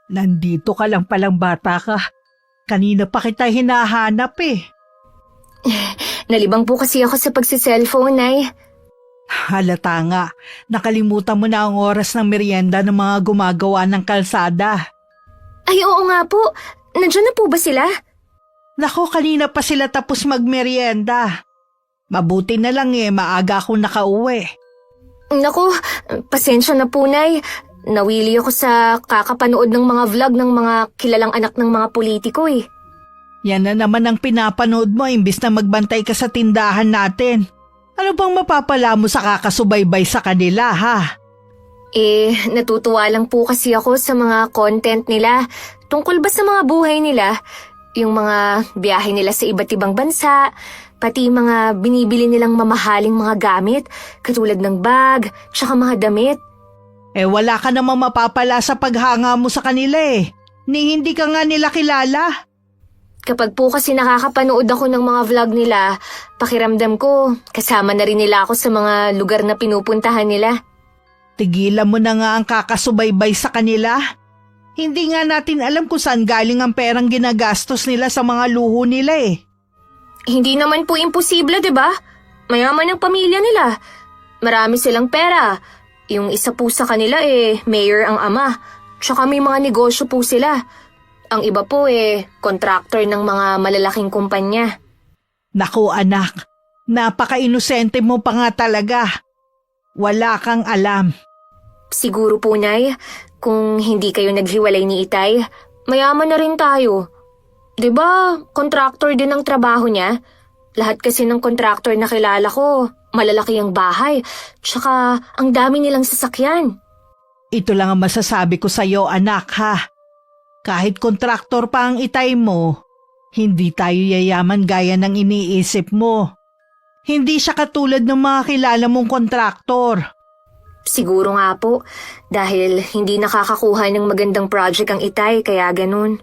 Nandito ka lang palang bata ka. Kanina pa kita hinahanap eh. Nalibang po kasi ako sa pagsiselfone, Nay. Halata nga, nakalimutan mo na ang oras ng merienda ng mga gumagawa ng kalsada. Ay, oo nga po. Nandiyan na po ba sila? Nako, kanina pa sila tapos magmerienda. Mabuti na lang maaga akong nakauwi. Naku, pasensya na po, Nay. Nawili ako sa kakapanood ng mga vlog ng mga kilalang anak ng mga politiko eh. Yan na naman ang pinapanood mo imbis na magbantay ka sa tindahan natin. Ano bang mapapala mo sa kakasubaybay sa kanila, ha? Natutuwa lang po kasi ako sa mga content nila. Tungkol ba sa mga buhay nila? Yung mga biyahe nila sa iba't ibang bansa, pati mga binibili nilang mamahaling mga gamit, katulad ng bag, tsaka mga damit. Wala ka namang mapapala sa paghanga mo sa kanila eh. Ni hindi ka nga nila kilala. Kapag po kasi nakakapanood ako ng mga vlog nila, pakiramdam ko, kasama na rin nila ako sa mga lugar na pinupuntahan nila. Tigilan mo na nga ang kakasubaybay sa kanila. Hindi nga natin alam kung saan galing ang perang ginagastos nila sa mga luho nila eh. Hindi naman po imposible, 'di ba? Mayaman ang pamilya nila. Marami silang pera. Yung isa po sa kanila mayor ang ama. Tsaka may mga negosyo po sila. Ang iba po contractor ng mga malalaking kumpanya. Naku anak, napaka-inosente mo pa nga talaga. Wala kang alam. Siguro po, Nay, kung hindi kayo naghiwalay ni Itay, mayaman na rin tayo. 'Di ba, contractor din ang trabaho niya? Lahat kasi ng contractor na kilala ko, malalaki ang bahay, tsaka ang dami nilang sasakyan. Ito lang ang masasabi ko sa'yo anak ha. Kahit kontraktor pa ang Itay mo, hindi tayo yayaman gaya ng iniisip mo. Hindi siya katulad ng mga kilala mong kontraktor. Siguro nga po, dahil hindi nakakakuha ng magandang project ang Itay, kaya ganun.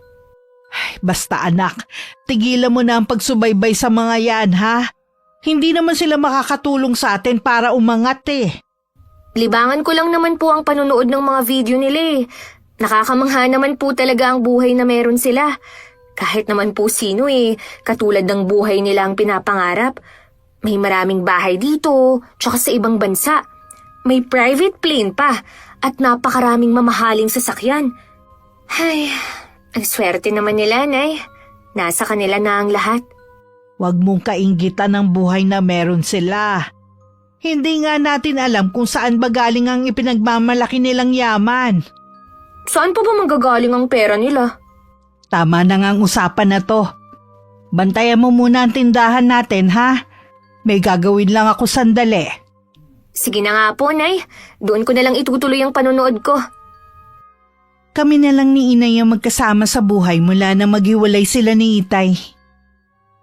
Basta anak, tigilan mo na ang pagsubaybay sa mga yan ha. Hindi naman sila makakatulong sa atin para umangat eh. Libangan ko lang naman po ang panonood ng mga video nila eh. Nakakamangha naman po talaga ang buhay na meron sila. Kahit naman po sino katulad ng buhay nila ang pinapangarap. May maraming bahay dito, tsaka sa ibang bansa. May private plane pa, at napakaraming mamahaling sasakyan. Ay, ang swerte naman nila, Nay. Nasa kanila na ang lahat. Huwag mong kainggitan ang buhay na meron sila. Hindi nga natin alam kung saan ba galing ang ipinagmamalaki nilang yaman. Saan pa ba manggagaling ang pera nila? Tama na nga ang usapan na to. Bantayan mo muna ang tindahan natin ha. May gagawin lang ako sandali. Sige na nga po, Nay. Doon ko na lang itutuloy ang panonood ko. Kami na lang ni Inay ang magkasama sa buhay mula na maghiwalay sila ni Itay.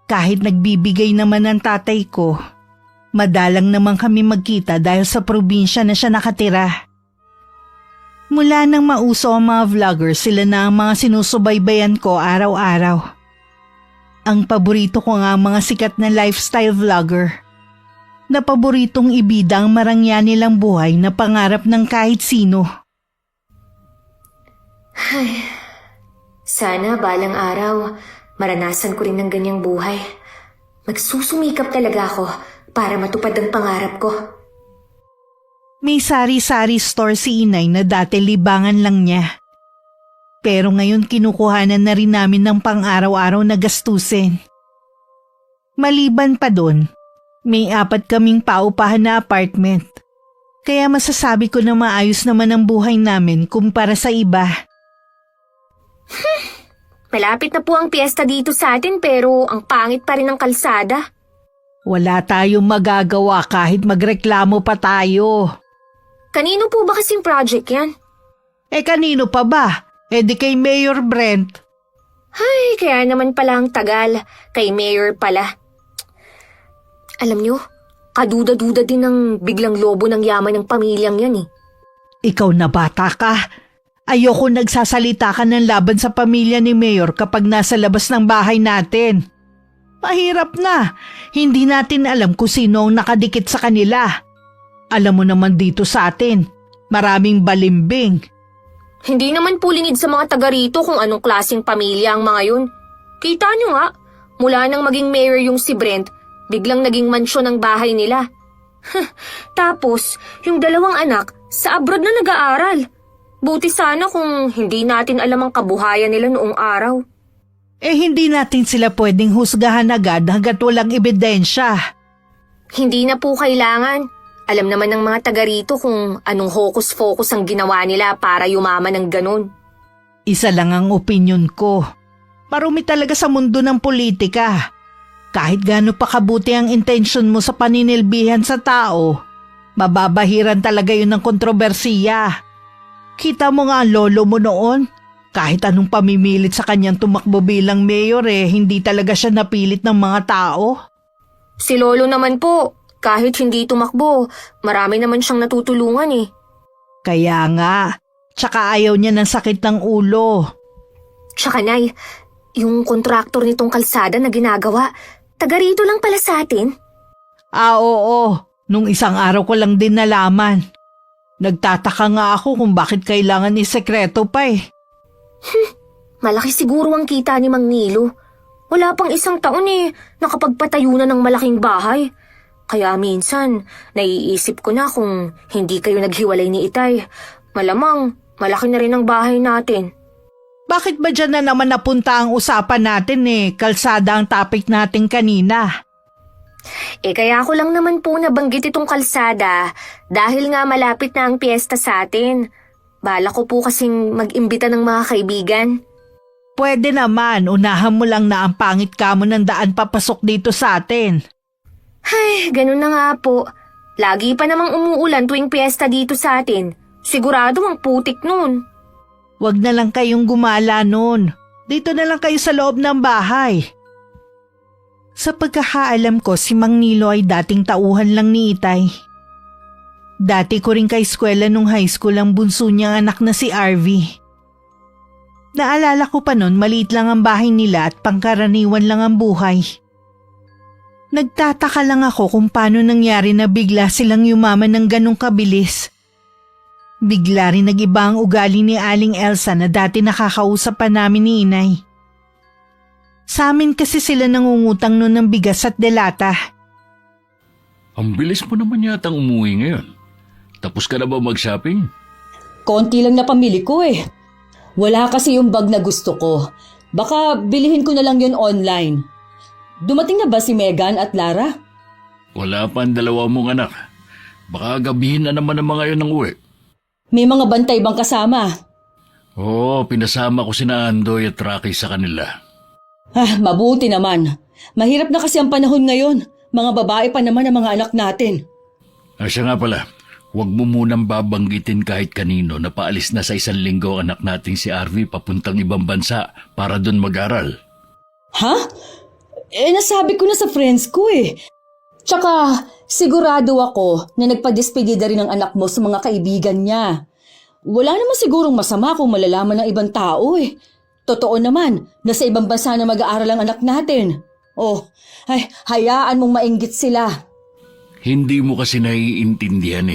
Kahit nagbibigay naman ang tatay ko, madalang naman kami magkita dahil sa probinsya na siya nakatira. Mula nang mauso ang mga vlogger, sila na ang mga sinusubaybayan ko araw-araw. Ang paborito ko nga ang mga sikat na lifestyle vlogger. Na paboritong ibida ang marangya nilang buhay na pangarap ng kahit sino. Ay, sana balang araw, maranasan ko rin ng ganyang buhay. Magsusumikap talaga ako para matupad ang pangarap ko. May sari-sari store si Inay na dati libangan lang niya. Pero ngayon kinukuhanan na rin namin ng pang-araw-araw na gastusin. Maliban pa doon, may 4 kaming paupahan na apartment. Kaya masasabi ko na maayos naman ang buhay namin kumpara sa iba. Malapit na po ang piyesta dito sa atin pero ang pangit pa rin ang kalsada. Wala tayong magagawa kahit magreklamo pa tayo. Kanino po ba kasing project yan? Kanino pa ba? Di kay Mayor Brent. Ay, kaya naman pala ang tagal. Kay Mayor pala. Alam nyo, kaduda-duda din ng biglang lobo ng yaman ng pamilyang yan eh. Ikaw na bata ka. Ayoko nagsasalita ka ng laban sa pamilya ni Mayor kapag nasa labas ng bahay natin. Mahirap na. Hindi natin alam kung sino ang nakadikit sa kanila. Alam mo naman dito sa atin, maraming balimbing. Hindi naman po lingid sa mga taga rito kung anong klaseng pamilya ang mga yun. Kita nyo nga, mula nang maging mayor yung si Brent, biglang naging mansyon ang bahay nila. Tapos, yung dalawang anak, sa abroad na nag-aaral. Buti sana kung hindi natin alam ang kabuhayan nila noong araw. Hindi natin sila pwedeng husgahan agad hanggat walang ebidensya. Hindi na po kailangan. Alam naman ng mga taga rito kung anong hokus-focus ang ginawa nila para yumaman ng ganun. Isa lang ang opinyon ko. Marumi talaga sa mundo ng politika. Kahit gaano pa kabuti ang intention mo sa paninilbihan sa tao, mababahiran talaga yun ng kontrobersiya. Kita mo nga ang lolo mo noon. Kahit anong pamimilit sa kanyang tumakbo bilang mayor hindi talaga siya napilit ng mga tao. Si Lolo naman po, kahit hindi tumakbo, marami naman siyang natutulungan eh. Kaya nga, tsaka ayaw niya ng sakit ng ulo. Tsaka Nay, yung kontraktor nitong kalsada na ginagawa, taga rito lang pala sa atin. Oo. Nung isang araw ko lang din nalaman. Nagtataka nga ako kung bakit kailangan isekreto pa eh. Malaki siguro ang kita ni Mang Nilo. Wala pang isang taon nakapagpatayo na ng malaking bahay. Kaya minsan, naiisip ko na kung hindi kayo naghiwalay ni Itay. Malamang, malaki na rin ang bahay natin. Bakit ba dyan na naman napunta ang usapan natin kalsada ang topic natin kanina? Kaya ko lang naman po nabanggit itong kalsada dahil nga malapit na ang piyesta sa atin. Bala ko po kasing mag-imbita ng mga kaibigan. Pwede naman, unahan mo lang na ang pangit ka mo ng daan papasok dito sa atin. Ay, ganun na nga po. Lagi pa namang umuulan tuwing piyesta dito sa atin. Sigurado ang putik nun. Wag na lang kayong gumala nun. Dito na lang kayo sa loob ng bahay. Sa pagkakaalam ko, si Mang Nilo ay dating tauhan lang ni Itay. Dati ko rin ka-eskwela nung high school ang bunso niyang anak na si Arvie. Naalala ko pa nun maliit lang ang bahay nila at pangkaraniwan lang ang buhay. Nagtataka lang ako kung paano nangyari na bigla silang yumaman ng ganong kabilis. Bigla rin nag-iba ang ugali ni Aling Elsa na dati nakakausap pa namin ni Inay. Sa amin kasi sila nangungutang nun ng bigas at delata. Ang bilis mo naman yatang umuwi ngayon. Tapos ka na ba mag-shopping? Konti lang na pamili ko Wala kasi yung bag na gusto ko. Baka bilihin ko na lang yun online. Dumating na ba si Megan at Lara? Wala pa ang dalawa mong anak. Baka gabihin na naman ang mga yun ng uwi. May mga bantay bang kasama? Oo, pinasama ko sina Andoy at Rocky sa kanila. Mabuti naman. Mahirap na kasi ang panahon ngayon. Mga babae pa naman ang mga anak natin. Siya nga pala, huwag mo munang babanggitin kahit kanino na paalis na sa 1 linggo ang anak nating si Arvie papuntang ibang bansa para doon mag-aral. Ha? Nasabi ko na sa friends ko Tsaka, sigurado ako na nagpa-despedida rin ang anak mo sa mga kaibigan niya. Wala naman sigurong masama kung malalaman ng ibang tao Totoo naman, nasa ibang bansa na mag-aaral ang anak natin. Hayaan mong mainggit sila. Hindi mo kasi naiintindihan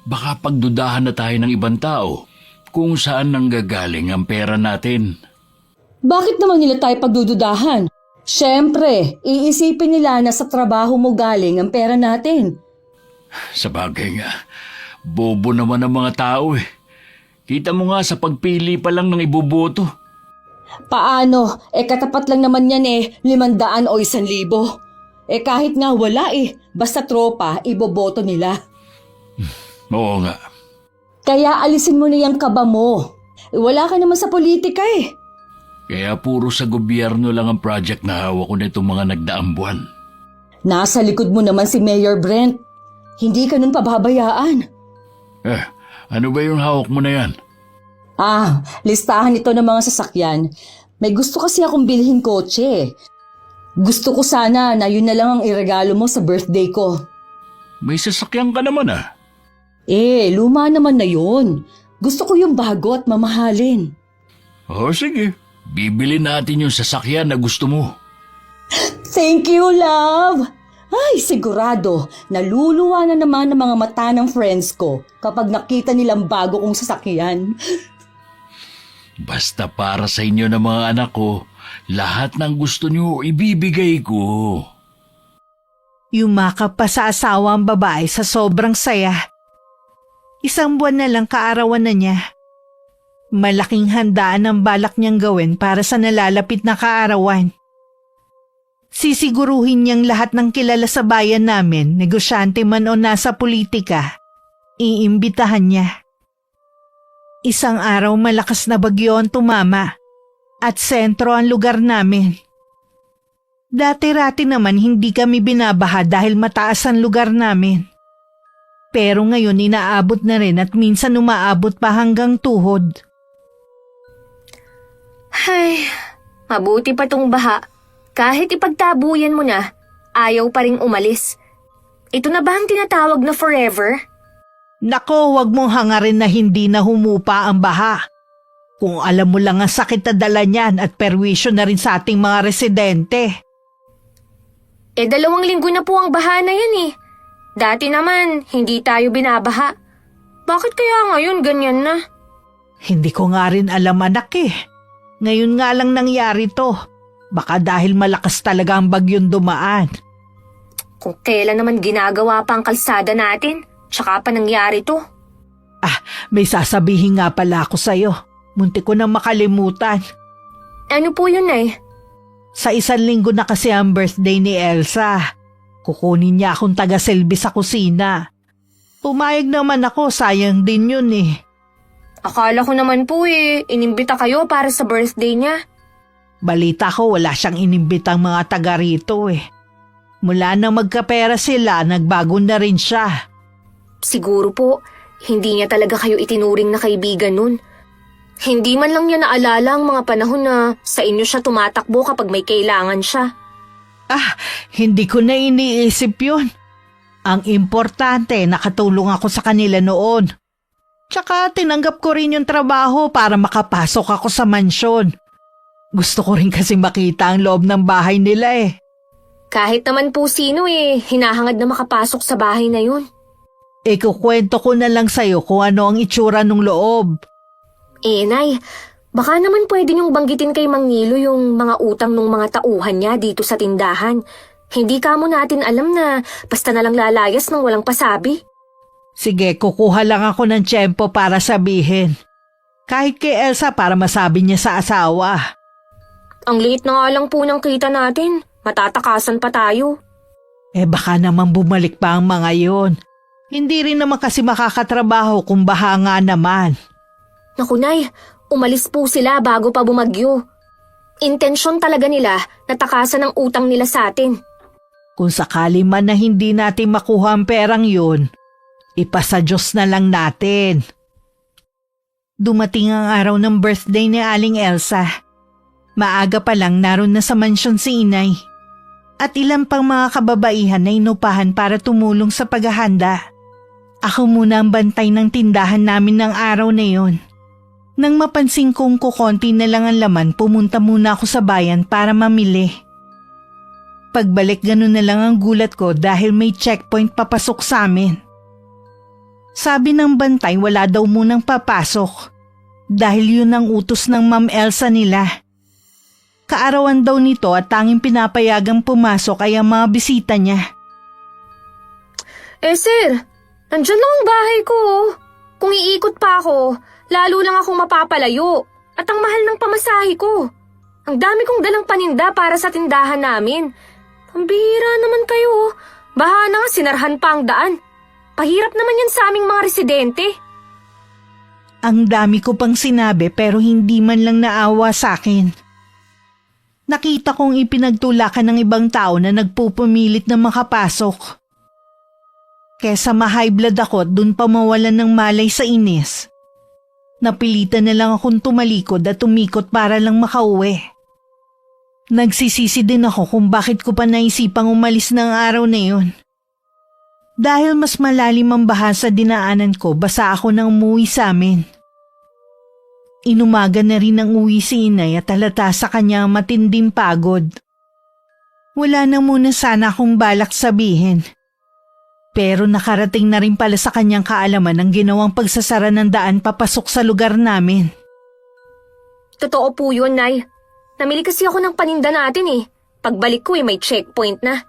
Baka pagdudahan na tayo ng ibang tao kung saan nanggagaling ang pera natin. Bakit naman nila tayo pagdududahan? Siyempre, iisipin nila na sa trabaho mo galing ang pera natin. Sa bagay nga, bobo naman ang mga tao Kita mo nga sa pagpili pa lang ng iboboto. Paano? Katapat lang naman yan 500 o 1,000. Kahit nga wala basta tropa, iboboto nila. Oo nga. Kaya alisin mo na yung kaba mo. Wala ka naman sa politika Kaya puro sa gobyerno lang ang project na hawak ko nitong mga nagdaang buwan. Nasa likod mo naman si Mayor Brent. Hindi ka nun pababayaan. Ano ba yung hawak mo na yan? Listahan ito ng mga sasakyan. May gusto kasi akong bilhin kotse. Gusto ko sana na yun na lang ang iregalo mo sa birthday ko. May sasakyan ka naman Luma naman na yun. Gusto ko yung bago at mamahalin. Sige. Bibili natin yung sasakyan na gusto mo. Thank you, love! Ay, sigurado, naluluwa na naman ang mga mata ng friends ko kapag nakita nilang bago kong sasakyan. Basta para sa inyo ng mga anak ko, lahat ng gusto niyo ibibigay ko. Yumakap pa sa asawa ang babae sa sobrang saya. Isang buwan na lang kaarawan na niya. Malaking handaan ang balak niyang gawin para sa nalalapit na kaarawan. Sisiguruhin niyang lahat ng kilala sa bayan namin, negosyante man o nasa politika, iimbitahan niya. Isang araw malakas na bagyo ang tumama at sentro ang lugar namin. Dati-rati naman hindi kami binabaha dahil mataas ang lugar namin. Pero ngayon inaabot na rin at minsan umaabot pa hanggang tuhod. Ay, mabuti pa tong baha. Kahit ipagtabuyan mo na, ayaw pa ring umalis. Ito na ba ang tinatawag na forever? Nako, wag mong hangarin na hindi na humupa ang baha. Kung alam mo lang ang sakit na dala niyan at perwisyo na rin sa ating mga residente. 2 linggo na po ang baha na yan eh. Dati naman, hindi tayo binabaha. Bakit kaya ngayon ganyan na? Hindi ko nga rin alam anak eh. Ngayon nga lang nangyari to. Baka dahil malakas talaga ang bagyong dumaan. Kung kailan naman ginagawa pa ang kalsada natin, tsaka pa nangyari to. May sasabihin nga pala ako sa'yo. Muntik ko nang makalimutan. Ano po yun eh? Sa 1 linggo na kasi ang birthday ni Elsa. Kukunin niya akong taga-selby sa kusina. Pumayag naman ako, sayang din yun eh. Akala ko naman po inimbita kayo para sa birthday niya. Balita ko wala siyang inimbitang mga taga rito eh. Mula nang magkapera sila, nagbago na rin siya. Siguro po, hindi niya talaga kayo itinuring na kaibigan nun. Hindi man lang niya naalala ang mga panahon na sa inyo siya tumatakbo kapag may kailangan siya. Hindi ko na iniisip yun. Ang importante, nakatulong ako sa kanila noon. Tsaka tinanggap ko rin yung trabaho para makapasok ako sa mansyon. Gusto ko rin kasi makita ang loob ng bahay nila eh. Kahit naman po sino hinahangad na makapasok sa bahay na yun. Kukwento ko na lang sa'yo kung ano ang itsura ng loob. Nay, baka naman pwede niyong banggitin kay Mang Nilo yung mga utang ng mga tauhan niya dito sa tindahan. Hindi kamo natin alam na basta na lang lalayas ng walang pasabi. Sige, kukuha lang ako ng tiyempo para sabihin. Kahit kay Elsa para masabi niya sa asawa. Ang liit na nga lang po ng kita natin. Matatakasan pa tayo. Baka naman bumalik pa ang mga yon. Hindi rin naman kasi makakatrabaho kung baha nga naman. Naku Nay, umalis po sila bago pa bumagyo. Intensyon talaga nila na takasan ang utang nila sa atin. Kung sakali man na hindi natin makuha ang perang yun, ipasa Diyos na lang natin. Dumating ang araw ng birthday ni Aling Elsa. Maaga pa lang naroon na sa mansyon si Inay. At ilang pang mga kababaihan na inupahan para tumulong sa paghahanda. Ako muna ang bantay ng tindahan namin ng araw na yon. Nang mapansin kong kukonti na lang ang laman, pumunta muna ako sa bayan para mamili. Pagbalik ganun na lang ang gulat ko dahil may checkpoint papasok sa amin. Sabi ng bantay wala daw munang papasok dahil yun ang utos ng Ma'am Elsa nila. Kaarawan daw nito at tanging pinapayagang pumasok ay ang mga bisita niya. Sir, nandyan lang ang bahay ko. Kung iikot pa ako, lalo lang akong mapapalayo. At ang mahal ng pamasahe ko. Ang dami kong dalang paninda para sa tindahan namin. Pambihira naman kayo. Baha na nga, sinarhan pa ang daan. Pahirap naman yan sa aming mga residente. Ang dami ko pang sinabi pero hindi man lang naawa sa akin. Nakita kong ipinagtulakan ng ibang tao na nagpupumilit na makapasok. Kesa ma-high blood ako at dun pa mawalan ng malay sa inis. Napilitan na lang akong tumalikod at tumikot para lang makauwi. Nagsisisi din ako kung bakit ko pa naisipang umalis ng araw na yun. Dahil mas malalim ang baha sa dinaanan ko, basa ako nang umuwi sa amin. Inumaga na rin ang uwi si Inay at halata sa kanya ang matinding pagod. Wala na muna sana akong balak sabihin. Pero nakarating na rin pala sa kanyang kaalaman ang ginawang pagsasara ng daan papasok sa lugar namin. Totoo po yun, Nay. Namili kasi ako ng paninda natin eh. Pagbalik ko may checkpoint na.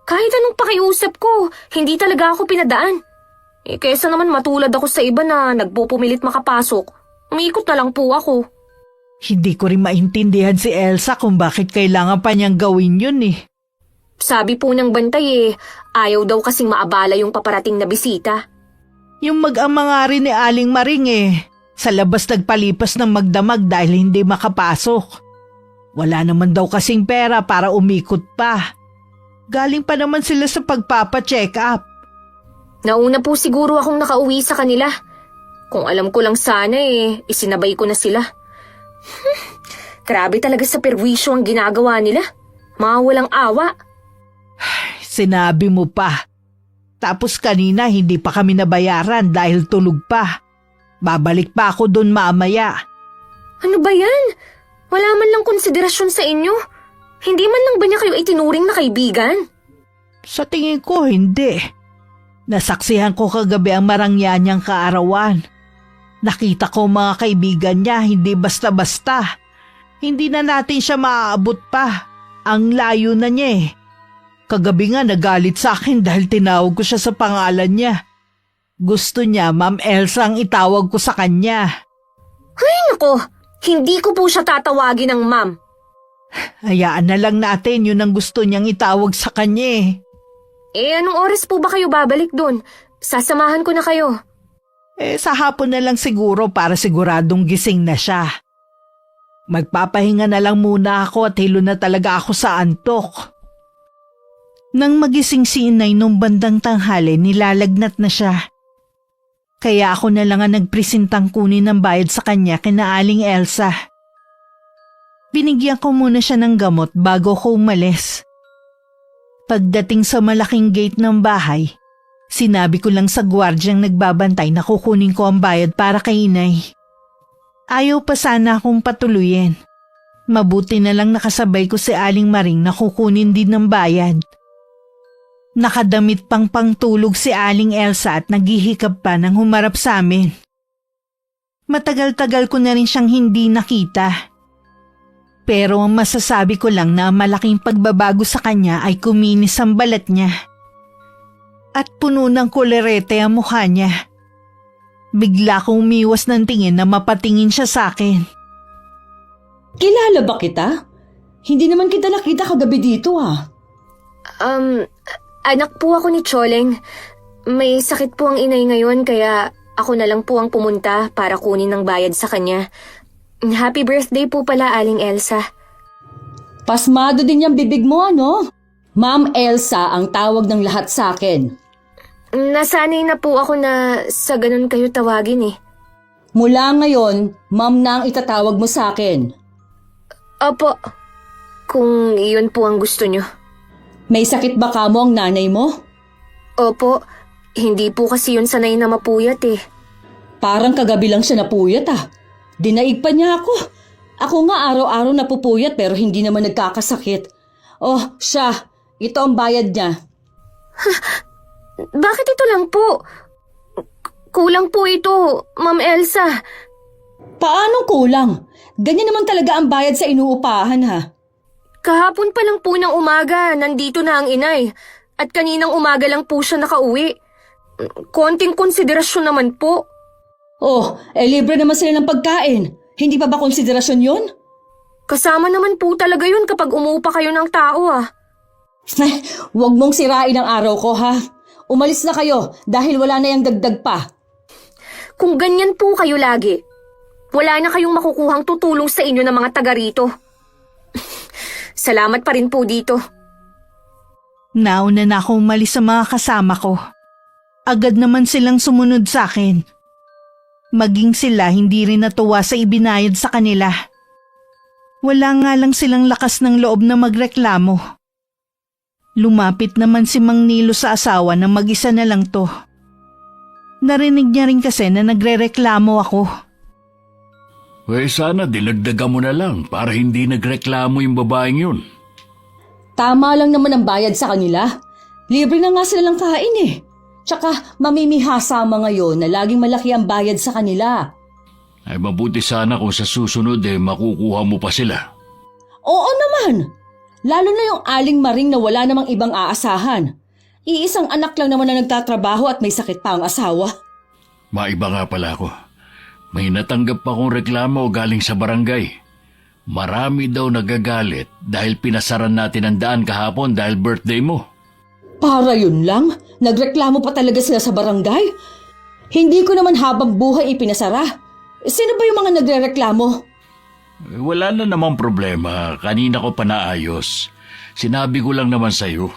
Kahit anong pakiusap ko, hindi talaga ako pinadaan. Kaysa naman matulad ako sa iba na nagpupumilit makapasok, umiikot na lang po ako. Hindi ko rin maintindihan si Elsa kung bakit kailangan pa niyang gawin yun eh. Sabi po ng bantay ayaw daw kasing maabala yung paparating na bisita. Yung mag-ama nga rin ni Aling Maring sa labas nagpalipas ng magdamag dahil hindi makapasok. Wala naman daw kasing pera para umikot pa. Galing pa naman sila sa pagpapa-check up. Nauna po siguro akong nakauwi sa kanila. Kung alam ko lang sana isinabay ko na sila. Grabe talaga sa perwisyo ang ginagawa nila. Mga walang awa. Sinabi mo pa. Tapos kanina hindi pa kami nabayaran dahil tulog pa. Babalik pa ako doon mamaya. Ano ba yan? Wala man lang konsiderasyon sa inyo. Hindi man lang ba niya kayo itinuring na kaibigan? Sa tingin ko hindi. Nasaksihan ko kagabi ang marangyanyang kaarawan. Nakita ko mga kaibigan niya hindi basta-basta. Hindi na natin siya maaabot pa. Ang layo na niya Kagabi nga nagalit sa akin dahil tinawag ko siya sa pangalan niya. Gusto niya Ma'am Elsa ang itawag ko sa kanya. Ay nako, hindi ko po siya tatawagin ng ma'am. Hayaan na lang natin yun ang gusto niyang itawag sa kanya Anong oras po ba kayo babalik dun? Sasamahan ko na kayo. Sa hapon na lang siguro para siguradong gising na siya. Magpapahinga na lang muna ako at hilo na talaga ako sa antok. Nang magising si inay nung bandang tanghali, nilalagnat na siya. Kaya ako na lang ang nagpresentang kunin ng bayad sa kanya kina Aling Elsa. Binigyan ko muna siya ng gamot bago ko umalis. Pagdating sa malaking gate ng bahay, sinabi ko lang sa gwardyang nagbabantay na kukunin ko ang bayad para kay inay. Ayaw pa sana akong patuluyin. Mabuti na lang nakasabay ko si Aling Maring na kukunin din ng bayad. Nakadamit pang pangtulog si Aling Elsa at naghihikab pa nang humarap sa amin. Matagal-tagal ko na rin siyang hindi nakita. Pero ang masasabi ko lang na malaking pagbabago sa kanya ay kuminis ang balat niya. At puno ng kolerete ang mukha niya. Bigla kong umiwas ng tingin na mapatingin siya sa akin. Kilala ba kita? Hindi naman kita nakita kagabi dito Anak po ako ni Choleng. May sakit po ang inay ngayon kaya ako na lang po ang pumunta para kunin ng bayad sa kanya. Happy birthday po pala, Aling Elsa. Pasmado din yung bibig mo, ano? Ma'am Elsa ang tawag ng lahat sa akin. Nasanay na po ako na sa ganun kayo tawagin Mula ngayon, ma'am na ang itatawag mo sa akin. Opo, kung iyon po ang gusto nyo. May sakit ba kamo ang nanay mo? Opo, hindi po kasi yun sanay na mapuyat Parang kagabi lang siya napuyat Dinaig pa niya ako. Ako nga araw-araw napupuyat pero hindi naman nagkakasakit. Oh, siya. Ito ang bayad niya. Bakit ito lang po? Kulang po ito, Ma'am Elsa. Paanong kulang? Ganyan naman talaga ang bayad sa inuupahan Kahapon pa lang po ng umaga, nandito na ang inay. At kaninang umaga lang po siya nakauwi. Konting konsiderasyon naman po. Oh, libre naman sila ng pagkain. Hindi pa ba konsiderasyon yun? Kasama naman po talaga yun kapag umuupa kayo ng tao Huwag mong sirain ang araw ko Umalis na kayo dahil wala na yung dagdag pa. Kung ganyan po kayo lagi, wala na kayong makukuhang tutulong sa inyo ng mga taga rito. Salamat pa rin po dito. Nauna na ako umalis sa mga kasama ko. Agad naman silang sumunod sa akin. Maging sila hindi rin natuwa sa ibinayad sa kanila. Wala nga lang silang lakas ng loob na magreklamo. Lumapit naman si Mang Nilo sa asawa na mag-isa na lang to. Narinig niya rin kasi na nagrereklamo ako. Sana dinagdagan mo na lang para hindi nagreklamo yung babaeng yun. Tama lang naman ang bayad sa kanila. Libre na nga sila lang kain Tsaka mamimihasa ngayon na laging malaki ang bayad sa kanila. Ay mabuti sana kung sa susunod makukuha mo pa sila. Oo naman. Lalo na yung Aling Maring na wala namang ibang aasahan. Iisang anak lang naman na nagtatrabaho at may sakit pa ang asawa. Maiba nga pala ako. May natanggap pa akong reklamo galing sa barangay. Marami daw nagagalit dahil pinasaran natin ang daan kahapon dahil birthday mo. Para yun lang? Nagreklamo pa talaga sila sa barangay? Hindi ko naman habang buhay ipinasara. Sino ba yung mga nagrereklamo? Wala na namang problema. Kanina ko pa naayos. Sinabi ko lang naman sa'yo.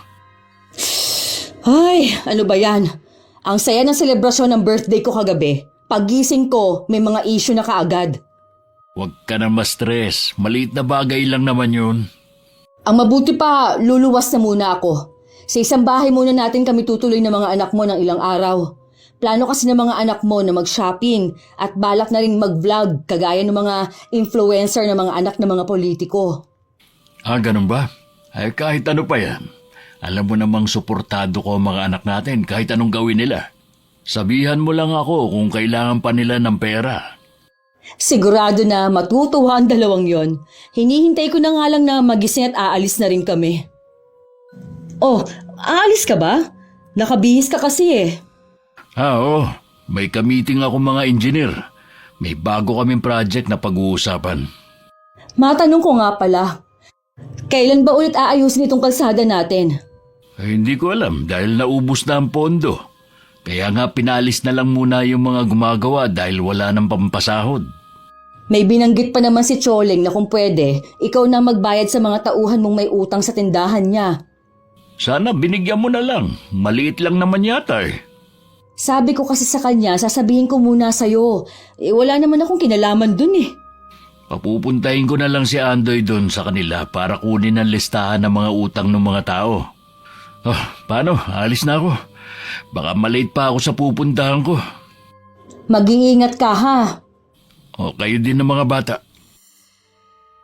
Ay, ano ba yan? Ang saya ng selebrasyon ng birthday ko kagabi. Pagising ko, may mga issue na kaagad. Huwag ka na ma-stress. Maliit na bagay lang naman yun. Ang mabuti pa, luluwas na muna ako. Sa isang bahay muna natin kami tutuloy ng mga anak mo ng ilang araw. Plano kasi ng mga anak mo na mag-shopping at balak na rin mag-vlog kagaya ng mga influencer ng mga anak ng mga politiko. Ganun ba? Ay kahit ano pa yan. Alam mo namang suportado ko ang mga anak natin kahit anong gawin nila. Sabihan mo lang ako kung kailangan pa nila ng pera. Sigurado na matutuwa ang dalawang yon. Hinihintay ko na nga lang na magising at aalis na rin kami. Oh, aalis ka ba? Nakabihis ka kasi eh. Oo. May ka-meeting ako mga engineer. May bago kaming project na pag-uusapan. Matanong ko nga pala, kailan ba ulit aayusin itong kalsada natin? Hindi ko alam dahil naubos na ang pondo. Kaya nga pinalis na lang muna yung mga gumagawa dahil wala nang pampasahod. May binanggit pa naman si Choling na kung pwede, ikaw na magbayad sa mga tauhan mong may utang sa tindahan niya. Sana binigyan mo na lang. Maliit lang naman yata eh. Sabi ko kasi sa kanya, sasabihin ko muna sa'yo. Wala naman akong kinalaman dun eh. Papupuntahin ko na lang si Andoy doon sa kanila para kunin ang listahan ng mga utang ng mga tao. Paano? Alis na ako. Baka malate pa ako sa pupuntahan ko. Mag-iingat ka ha. O kayo din ng mga bata.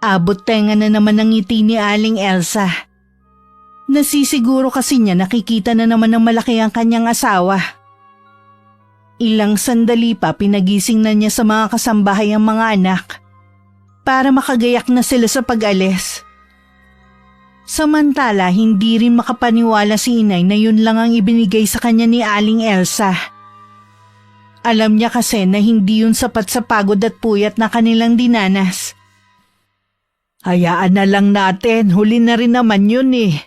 Abot tenga na naman ang ngiti ni Aling Elsa. Nasisiguro kasi niya nakikita na naman ng malaki ang kanyang asawa. Ilang sandali pa pinagising na niya sa mga kasambahay ang mga anak para makagayak na sila sa pag-alis. Samantala, hindi rin makapaniwala si inay na yun lang ang ibinigay sa kanya ni Aling Elsa. Alam niya kasi na hindi yun sapat sa pagod at puyat na kanilang dinanas. Hayaan na lang natin, huli na rin naman yun eh.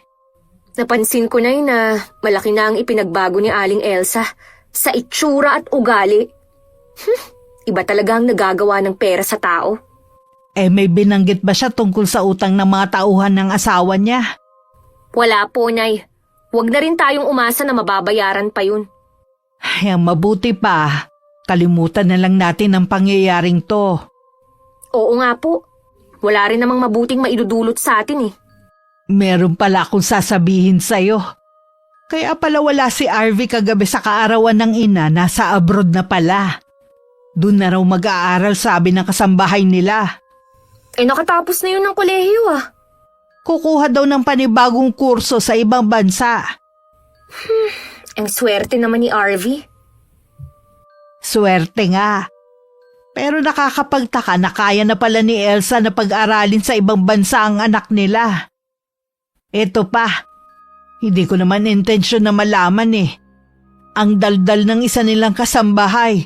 Napansin ko na malaki na ang ipinagbago ni Aling Elsa sa itsura at ugali. Iba talaga ang nagagawa ng pera sa tao. May binanggit ba siya tungkol sa utang ng mga tauhan ng asawa niya? Wala po, Nay. Huwag na rin tayong umasa na mababayaran pa yun. Ay, ang mabuti pa. Kalimutan na lang natin ang pangyayaring to. Oo nga po. Wala rin namang mabuting maidudulot sa atin eh. Meron pala akong sasabihin sa'yo. Kaya pala wala si Arvie kagabi sa kaarawan ng ina, nasa abroad na pala. Doon na raw mag-aaral, sabi ng kasambahay nila. Nakatapos na yun ng kolehiyo ah. Kukuha daw ng panibagong kurso sa ibang bansa. Ang swerte naman ni Arvie. Swerte nga. Pero nakakapagtaka na kaya na pala ni Elsa na pag-aralin sa ibang bansa ang anak nila. Eto pa, hindi ko naman intensyon na malaman eh. Ang daldal ng isa nilang kasambahay.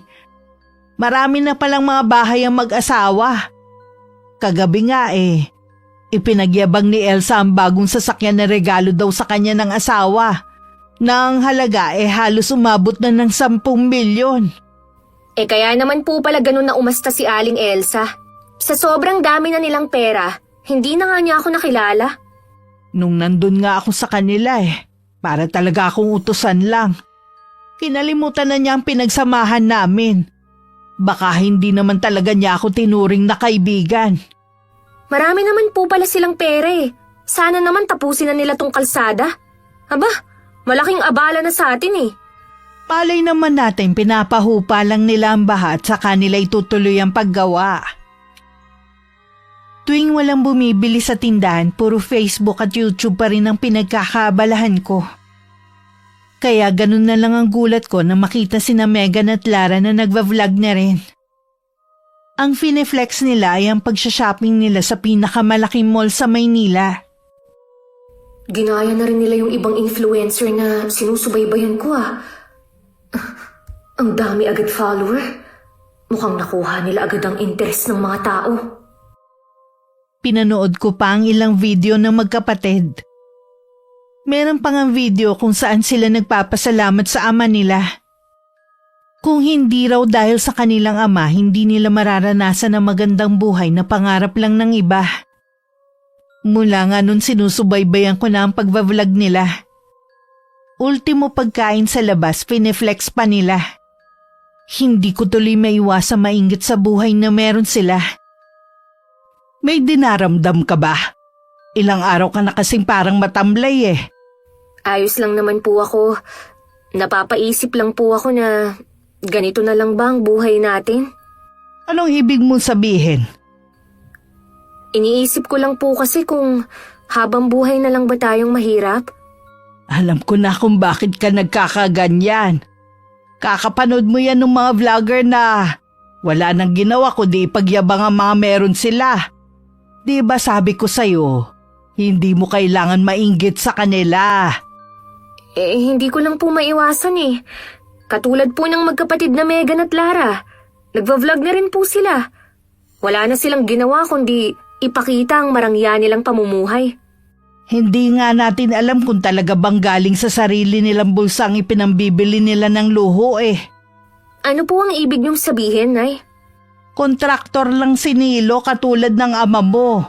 Marami na palang mga bahay ang mag-asawa. Kagabi nga ipinagyabang ni Elsa ang bagong sasakyan na regalo daw sa kanya ng asawa. Na ang halaga halos umabot na ng 10 milyon. Kaya naman po pala ganun na umasta si Aling Elsa. Sa sobrang dami na nilang pera, hindi na nga niya ako nakilala. Nung nandun nga ako sa kanila para talaga akong utusan lang. Kinalimutan na niya ang pinagsamahan namin. Baka hindi naman talaga niya ako tinuring na kaibigan. Marami naman po pala silang pera eh. Sana naman tapusin na nila tong kalsada. Aba, malaking abala na sa atin eh. Palay naman natin pinapahupa lang nila ang baha at saka nila itutuloy ang paggawa. Tuwing walang bumibili sa tindahan, puro Facebook at YouTube pa rin ang pinagkakabalahan ko. Kaya ganun na lang ang gulat ko na makita sina Megan at Lara na nagva-vlog na rin. Ang fineflex nila ay ang pagsha-shopping nila sa pinakamalaking mall sa Maynila. Ginaya na rin nila yung ibang influencer na sinusubaybayan ko Ang dami agad follower. Mukhang nakuha nila agad ang interest ng mga tao. Pinanood ko pa ang ilang video ng magkapatid. Meron pang ang video kung saan sila nagpapasalamat sa ama nila. Kung hindi raw dahil sa kanilang ama, hindi nila mararanasan ang magandang buhay na pangarap lang ng iba. Mula nga nun sinusubaybayan ko na ang pagbablog nila. Ultimo pagkain sa labas, pineflex pa nila. Hindi ko tuloy maiwasang mainggit sa buhay na meron sila. May dinaramdam ka ba? Ilang araw ka na kasing parang matamlay eh. Ayos lang naman po ako. Napapaisip lang po ako na ganito na lang ba ang buhay natin? Anong ibig mong sabihin? Iniisip ko lang po kasi kung habang buhay na lang ba tayong mahirap? Alam ko na kung bakit ka nagkakaganyan. Kakapanood mo yan ng mga vlogger na wala nang ginawa kundi ipagyabang ang mga meron sila. Di ba sabi ko sa'yo, hindi mo kailangan mainggit sa kanila. Hindi ko lang po maiwasan Katulad po ng magkapatid na Megan at Lara. Nagva-vlog na rin po sila. Wala na silang ginawa kundi ipakita ang marangya nilang pamumuhay. Hindi nga natin alam kung talaga bang galing sa sarili nilang bulsa ang ipinambibili nila ng luho eh. Ano po ang ibig niyong sabihin, Nay? Kontraktor lang si Nilo katulad ng ama mo.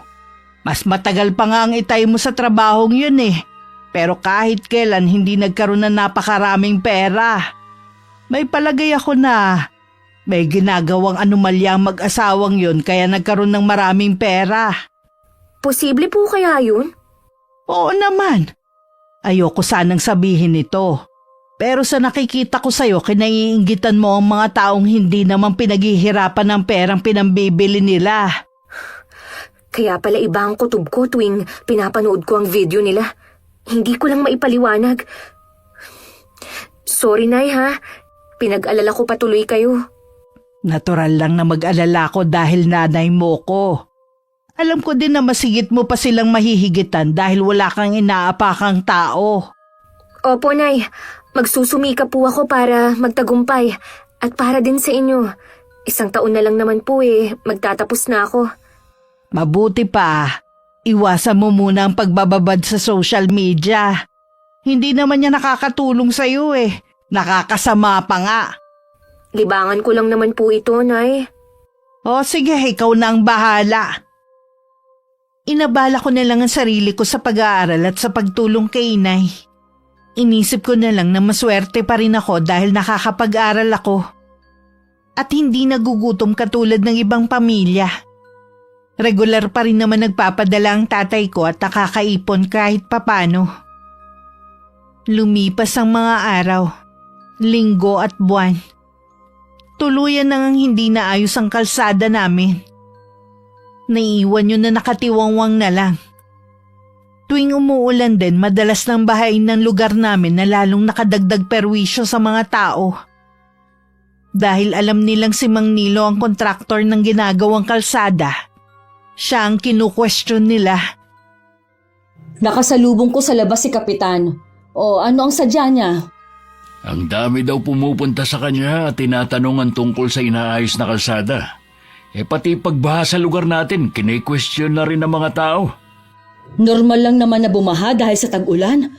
Mas matagal pa nga ang itay mo sa trabahong yun eh. Pero kahit kailan hindi nagkaroon ng napakaraming pera. May palagay ako na may ginagawang anomalya ang mag-asawang yun kaya nagkaroon ng maraming pera. Posible po kaya yun? Oo naman. Ayoko sanang sabihin ito. Pero sa nakikita ko sa'yo, kinaiinggitan mo ang mga taong hindi naman pinaghihirapan ng perang pinambibili nila. Kaya pala iba ang kutob ko tuwing pinapanood ko ang video nila. Hindi ko lang maipaliwanag. Sorry, Nay ha. Pinag-alala ko patuloy kayo. Natural lang na mag-alala ko dahil nanay mo ko. Alam ko din na masigit mo pa silang mahihigitan dahil wala kang inaapakang tao. Opo, Nay. Magsusumika po ako para magtagumpay at para din sa inyo. 1 taon na lang naman po magtatapos na ako. Mabuti pa, iwasan mo muna ang pagbababad sa social media. Hindi naman niya nakakatulong sa'yo nakakasama pa nga. Libangan ko lang naman po ito, Nay. O sige, ikaw na ang bahala. Inabala ko na lang ang sarili ko sa pag-aaral at sa pagtulong kay Inay. Inisip ko na lang na maswerte pa rin ako dahil nakakapag-aral ako. At hindi nagugutom katulad ng ibang pamilya. Regular pa rin naman nagpapadala ang tatay ko at nakakaipon kahit papano. Lumipas ang mga araw, linggo at buwan. Tuluyan nang hindi naayos ang kalsada namin. Naiiwan yun na nakatiwangwang na lang. Tuwing umuulan din, madalas nang bahain ng lugar namin na lalong nakadagdag perwisyo sa mga tao. Dahil alam nilang si Mang Nilo ang kontraktor ng ginagawang kalsada, siya ang kinu-question nila. Nakasalubong ko sa labas si Kapitan. O ano ang sadya niya? Ang dami daw pumupunta sa kanya at tinatanungan tungkol sa inaayos na kalsada. Pati pagbaha sa lugar natin, kine-question na rin ng mga tao. Normal lang naman na bumaha dahil sa tag-ulan.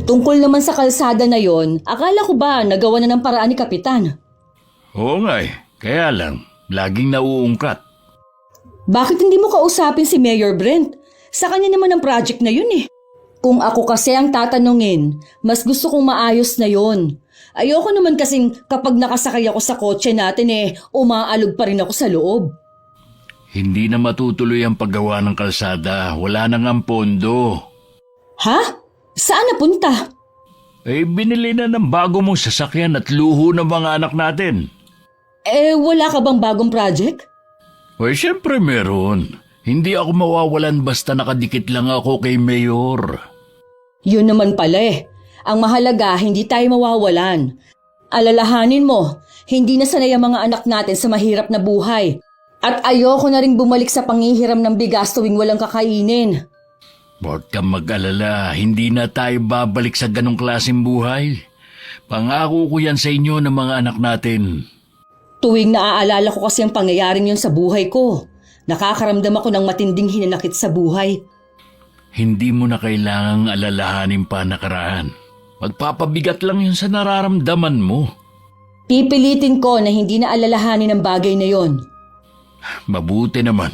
Tungkol naman sa kalsada na yon, akala ko ba nagawa na ng paraan ni Kapitan? Oo nga kaya lang, laging nauungkat. Bakit hindi mo kausapin si Mayor Brent? Sa kanya naman ang project na yun Kung ako kasi ang tatanungin, mas gusto kong maayos na yon. Ayoko naman kasing kapag nakasakay ako sa kotse natin umaalog pa rin ako sa loob. Hindi na matutuloy ang paggawa ng kalsada, wala nang ang pondo. Ha? Saan napunta? Binili na ng bago mong sasakyan at luho ng mga anak natin. Wala ka bang bagong project? Siyempre meron. Hindi ako mawawalan basta nakadikit lang ako kay Mayor. Yun naman pala Ang mahalaga, hindi tayo mawawalan. Alalahanin mo, hindi na sanay ang mga anak natin sa mahirap na buhay. At ayoko na rin bumalik sa panghihiram ng bigas tuwing walang kakainin. Huwag kang mag-alala, hindi na tayo babalik sa ganong klaseng buhay. Pangako ko yan sa inyo ng mga anak natin. Tuwing naaalala ko kasi ang pangyayaring yun sa buhay ko, nakakaramdam ako ng matinding hinanakit sa buhay. Hindi mo na kailangang alalahanin pa nakaraan. Magpapabigat lang yun sa nararamdaman mo. Pipilitin ko na hindi na alalahanin ang bagay na yon. Mabuti naman.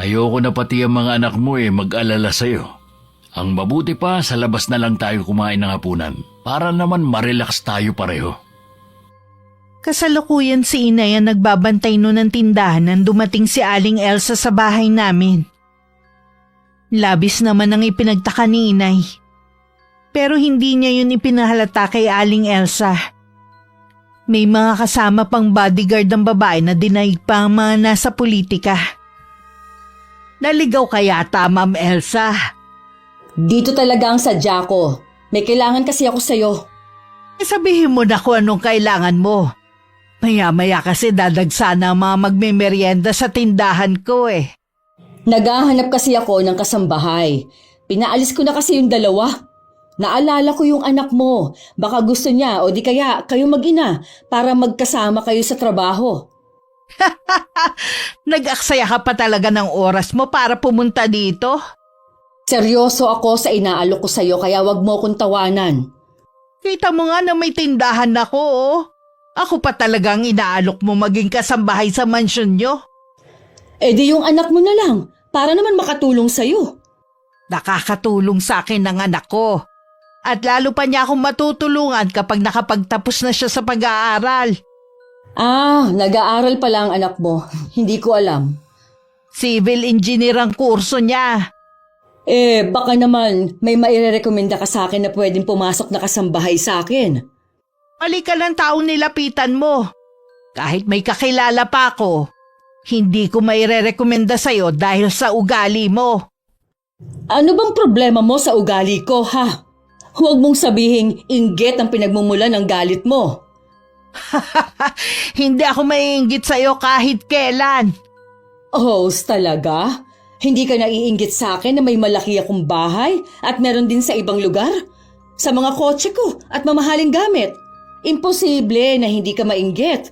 Ayoko na pati ang mga anak mo mag-alala sa'yo. Ang mabuti pa, sa labas na lang tayo kumain ng hapunan para naman marelax tayo pareho. Kasalukuyan si inay ang nagbabantay noon ng tindahan nang dumating si Aling Elsa sa bahay namin. Labis naman ang ipinagtaka ni inay. Pero hindi niya yun ipinahalata kay Aling Elsa. May mga kasama pang bodyguard ng babae na dinaig pa ang mga nasa politika. Naligaw ka yata, Ma'am Elsa. Dito talaga ang sadya ko. May kailangan kasi ako sa'yo. Sabihin mo na kung anong kailangan mo. Maya-maya kasi dadagsana ang mga magmemeryenda sa tindahan ko Naghahanap kasi ako ng kasambahay. Pinaalis ko na kasi yung dalawa. Naalala ko yung anak mo. Baka gusto niya o di kaya kayo mag-ina para magkasama kayo sa trabaho. Nag-aksaya ka pa talaga ng oras mo para pumunta dito? Seryoso ako sa inaalok ko sa'yo kaya wag mo kong tawanan. Kita mo nga na may tindahan ako Ako pa talagang inaalok mo maging kasambahay sa mansyon nyo. Di yung anak mo na lang para naman makatulong sa'yo. Nakakatulong sa akin ng anak ko. At lalo pa niya akong matutulungan kapag nakapagtapos na siya sa pag-aaral. Nag-aaral pala ang anak mo. Hindi ko alam. Civil engineer ang kurso niya. Baka naman may mairerekomenda ka sa akin na pwedeng pumasok na kasambahay sa akin. Mali ka ng taong nilapitan mo. Kahit may kakilala pa ako, hindi ko mairerekomenda sa'yo dahil sa ugali mo. Ano bang problema mo sa ugali ko, ha? Huwag mong sabihing inggit ang pinagmumulan ng galit mo. Hindi ako maiinggit sa'yo kahit kailan. Talaga? Hindi ka naiinggit sa akin na may malaki akong bahay at meron din sa ibang lugar? Sa mga kotse ko at mamahaling gamit? Imposible na hindi ka mainggit.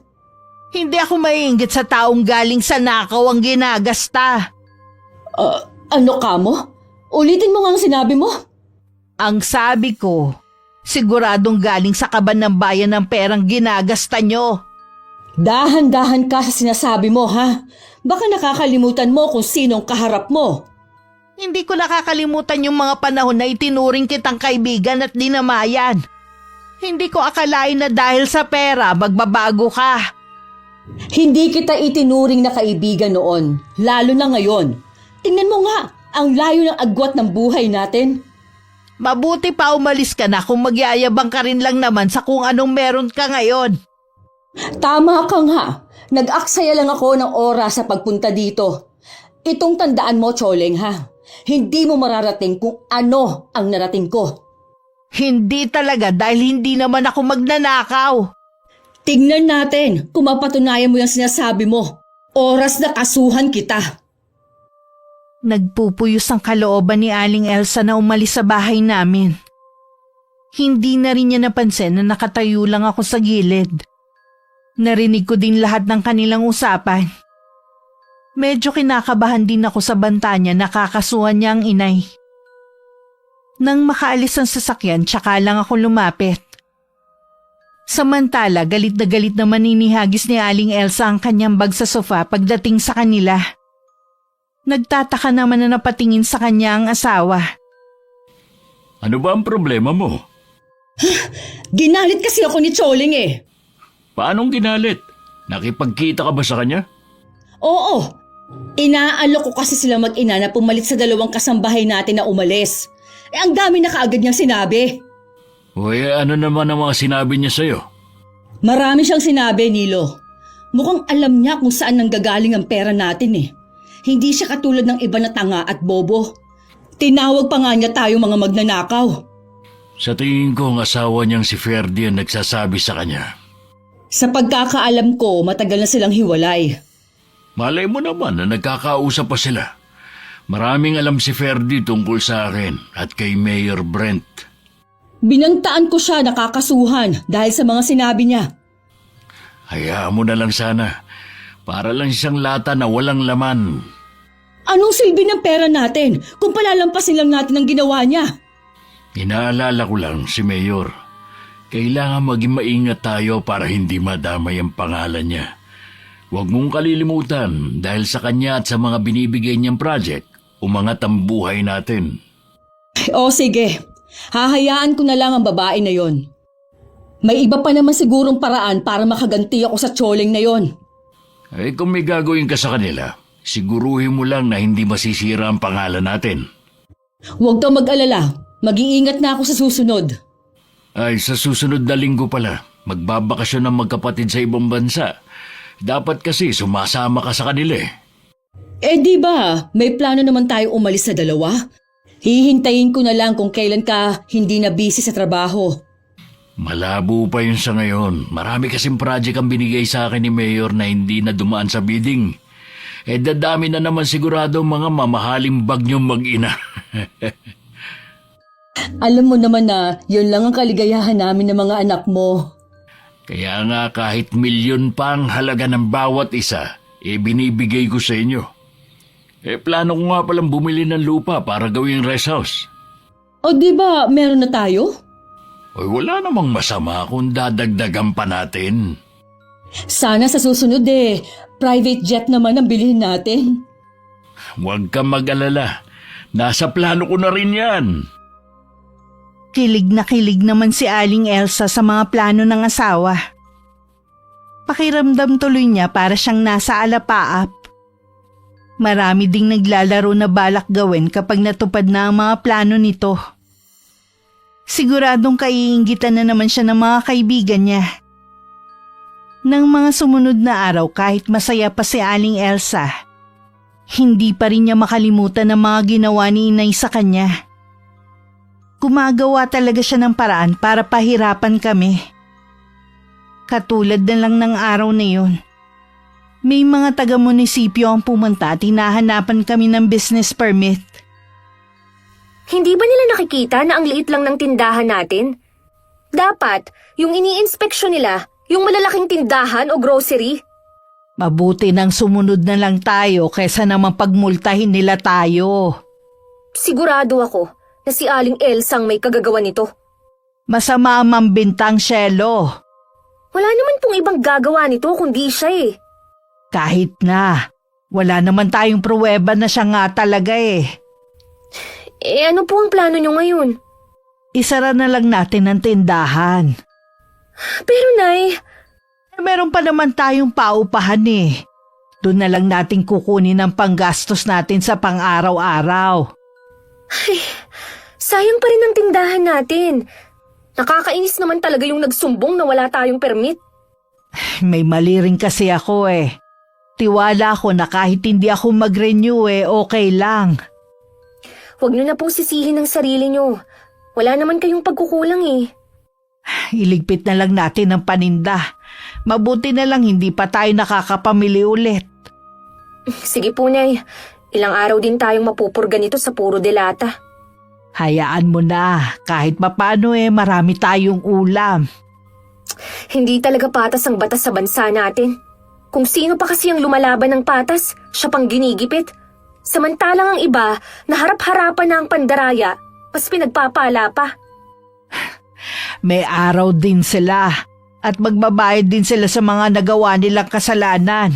Hindi ako maiinggit sa taong galing sa nakaw ang ginagasta. Ano ka mo? Ulitin mo nga ang sinabi mo. Ang sabi ko, siguradong galing sa kaban ng bayan ng perang ginagasta nyo. Dahan-dahan ka sa sinasabi mo, ha? Baka nakakalimutan mo kung sinong kaharap mo. Hindi ko nakakalimutan yung mga panahon na itinuring kitang kaibigan at dinamayan. Hindi ko akalain na dahil sa pera magbabago ka. Hindi kita itinuring na kaibigan noon, lalo na ngayon. Tingnan mo nga, ang layo ng agwat ng buhay natin. Mabuti pa umalis ka na kung magyayabang ka rin lang naman sa kung anong meron ka ngayon. Tama ka nga, nag-aksaya lang ako ng oras sa pagpunta dito. Itong tandaan mo, Choleng, ha? Hindi mo mararating kung ano ang narating ko. Hindi talaga dahil hindi naman ako magnanakaw. Tingnan natin kung mapatunayan mo yung sinasabi mo. Oras na kasuhan kita. Nagpupuyos ang kalooban ni Aling Elsa na umalis sa bahay namin. Hindi na rin niya napansin na nakatayo lang ako sa gilid. Narinig ko din lahat ng kanilang usapan. Medyo kinakabahan din ako sa banta niya na kakasuhan niya ang inay. Nang makaalis ang sasakyan, tsaka lang ako lumapit. Samantala, galit na galit naman ninihagis ni Aling Elsa ang kanyang bag sa sofa pagdating sa kanila. Nagtataka naman na napatingin sa kanya ang asawa. Ano ba ang problema mo? Ginalit kasi ako ni Choleng Paanong ginalit? Nakipagkita ka ba sa kanya? Oo. Inaalok ko kasi sila mag-ina na pumalit sa dalawang kasambahay natin na umalis. Ang dami na kaagad niyang sinabi. Ano naman ang mga sinabi niya sa'yo? Marami siyang sinabi, Nilo. Mukhang alam niya kung saan nanggagaling ang pera natin Hindi siya katulad ng iba na tanga at bobo. Tinawag pa nga niya tayo mga magnanakaw. Sa tingin ko ang asawa niyang si Ferdy ang nagsasabi sa kanya. Sa pagkakaalam ko, matagal na silang hiwalay. Malay mo naman na nagkakausap pa sila. Maraming alam si Ferdy tungkol sa akin at kay Mayor Brent. Binantaan ko siya nakakasuhan dahil sa mga sinabi niya. Hayaan mo na lang sana. Para lang siyang lata na walang laman. Anong silbi ng pera natin kung palalampasin lang natin ang ginawa niya? Inaalala ko lang si Mayor. Kailangan maging maingat tayo para hindi madamay ang pangalan niya. Huwag mong kalilimutan dahil sa kanya at sa mga binibigay niyang project, umangat ang buhay natin. O sige, hahayaan ko na lang ang babae na yon. May iba pa naman sigurong paraan para makaganti ako sa tsoling na yon. Eh kung may gagawin ka sa kanila, siguruhin mo lang na hindi masisira ang pangalan natin. Huwag kang mag-alala, mag-iingat na ako sa susunod. Ay, sa susunod na linggo pala, magbabakasyon ng magkapatid sa ibang bansa. Dapat kasi sumasama ka sa kanila eh. Eh di ba, may plano naman tayo umalis sa dalawa? Hihintayin ko na lang kung kailan ka hindi na busy sa trabaho. Malabo pa yun sa ngayon. Marami kasing project ang binigay sa akin ni Mayor na hindi na dumaan sa bidding. Eh dadami na naman sigurado mga mamahaling bagyong mag-ina. Alam mo naman na yun lang ang kaligayahan namin ng mga anak mo. Kaya nga kahit milyon pa ang halaga ng bawat isa, binibigay ko sa inyo. Plano ko nga palang bumili ng lupa para gawing rest house. O di ba meron na tayo? Oy, wala namang masama kung dadagdagan pa natin. Sana sa susunod private jet naman ang bilhin natin. Huwag kang mag-alala. Nasa plano ko na rin yan. Kilig na kilig naman si Aling Elsa sa mga plano ng asawa. Pakiramdam tuloy niya para siyang nasa alapaap. Marami ding naglalaro na balak gawin kapag natupad na ang mga plano nito. Siguradong kaiinggitan na naman siya ng mga kaibigan niya. Nang mga sumunod na araw kahit masaya pa si Aling Elsa, hindi pa rin niya makalimutan ang mga ginawa ni Inay sa kanya. Gumagawa talaga siya ng paraan para pahirapan kami. Katulad na lang ng araw na yun. May mga taga-munisipyo ang pumunta at hinahanapan kami ng business permit. Hindi ba nila nakikita na ang liit lang ng tindahan natin? Dapat, yung ini-inspeksyon nila, yung malalaking tindahan o grocery. Mabuti nang sumunod na lang tayo kaysa naman pagmultahin nila tayo. Sigurado ako na si Aling Elsa ang may kagagawa nito. Masama ang mambintang, Shelo. Wala naman pong ibang gagawa nito kundi siya eh. Kahit na, wala naman tayong pruweba na siya nga talaga eh. Ano po ang plano nyo ngayon? Isara na lang natin ang tindahan. Pero Nay, Meron pa naman tayong paupahan eh. Doon na lang natin kukunin ang panggastos natin sa pang-araw-araw. sayang pa rin ang tindahan natin. Nakakainis naman talaga yung nagsumbong na wala tayong permit. May mali rin kasi ako eh. Tiwala ko na kahit hindi ako mag-renew okay lang. Huwag nyo na pong sisihin ang sarili nyo. Wala naman kayong pagkukulang eh. Iligpit na lang natin ang paninda. Mabuti na lang hindi pa tayo nakakapamili ulit. Sige po, Nay. Ilang araw din tayong mapupurga nito sa puro delata. Hayaan mo na. Kahit mapano marami tayong ulam. Hindi talaga patas ang batas sa bansa natin. Kung sino pa kasi ang lumalaban ng patas, siya pang ginigipit. Samantalang ang iba, naharap-harapan na ang pandaraya, mas pinagpapala pa. May araw din sila at magbabayad din sila sa mga nagawa nilang kasalanan.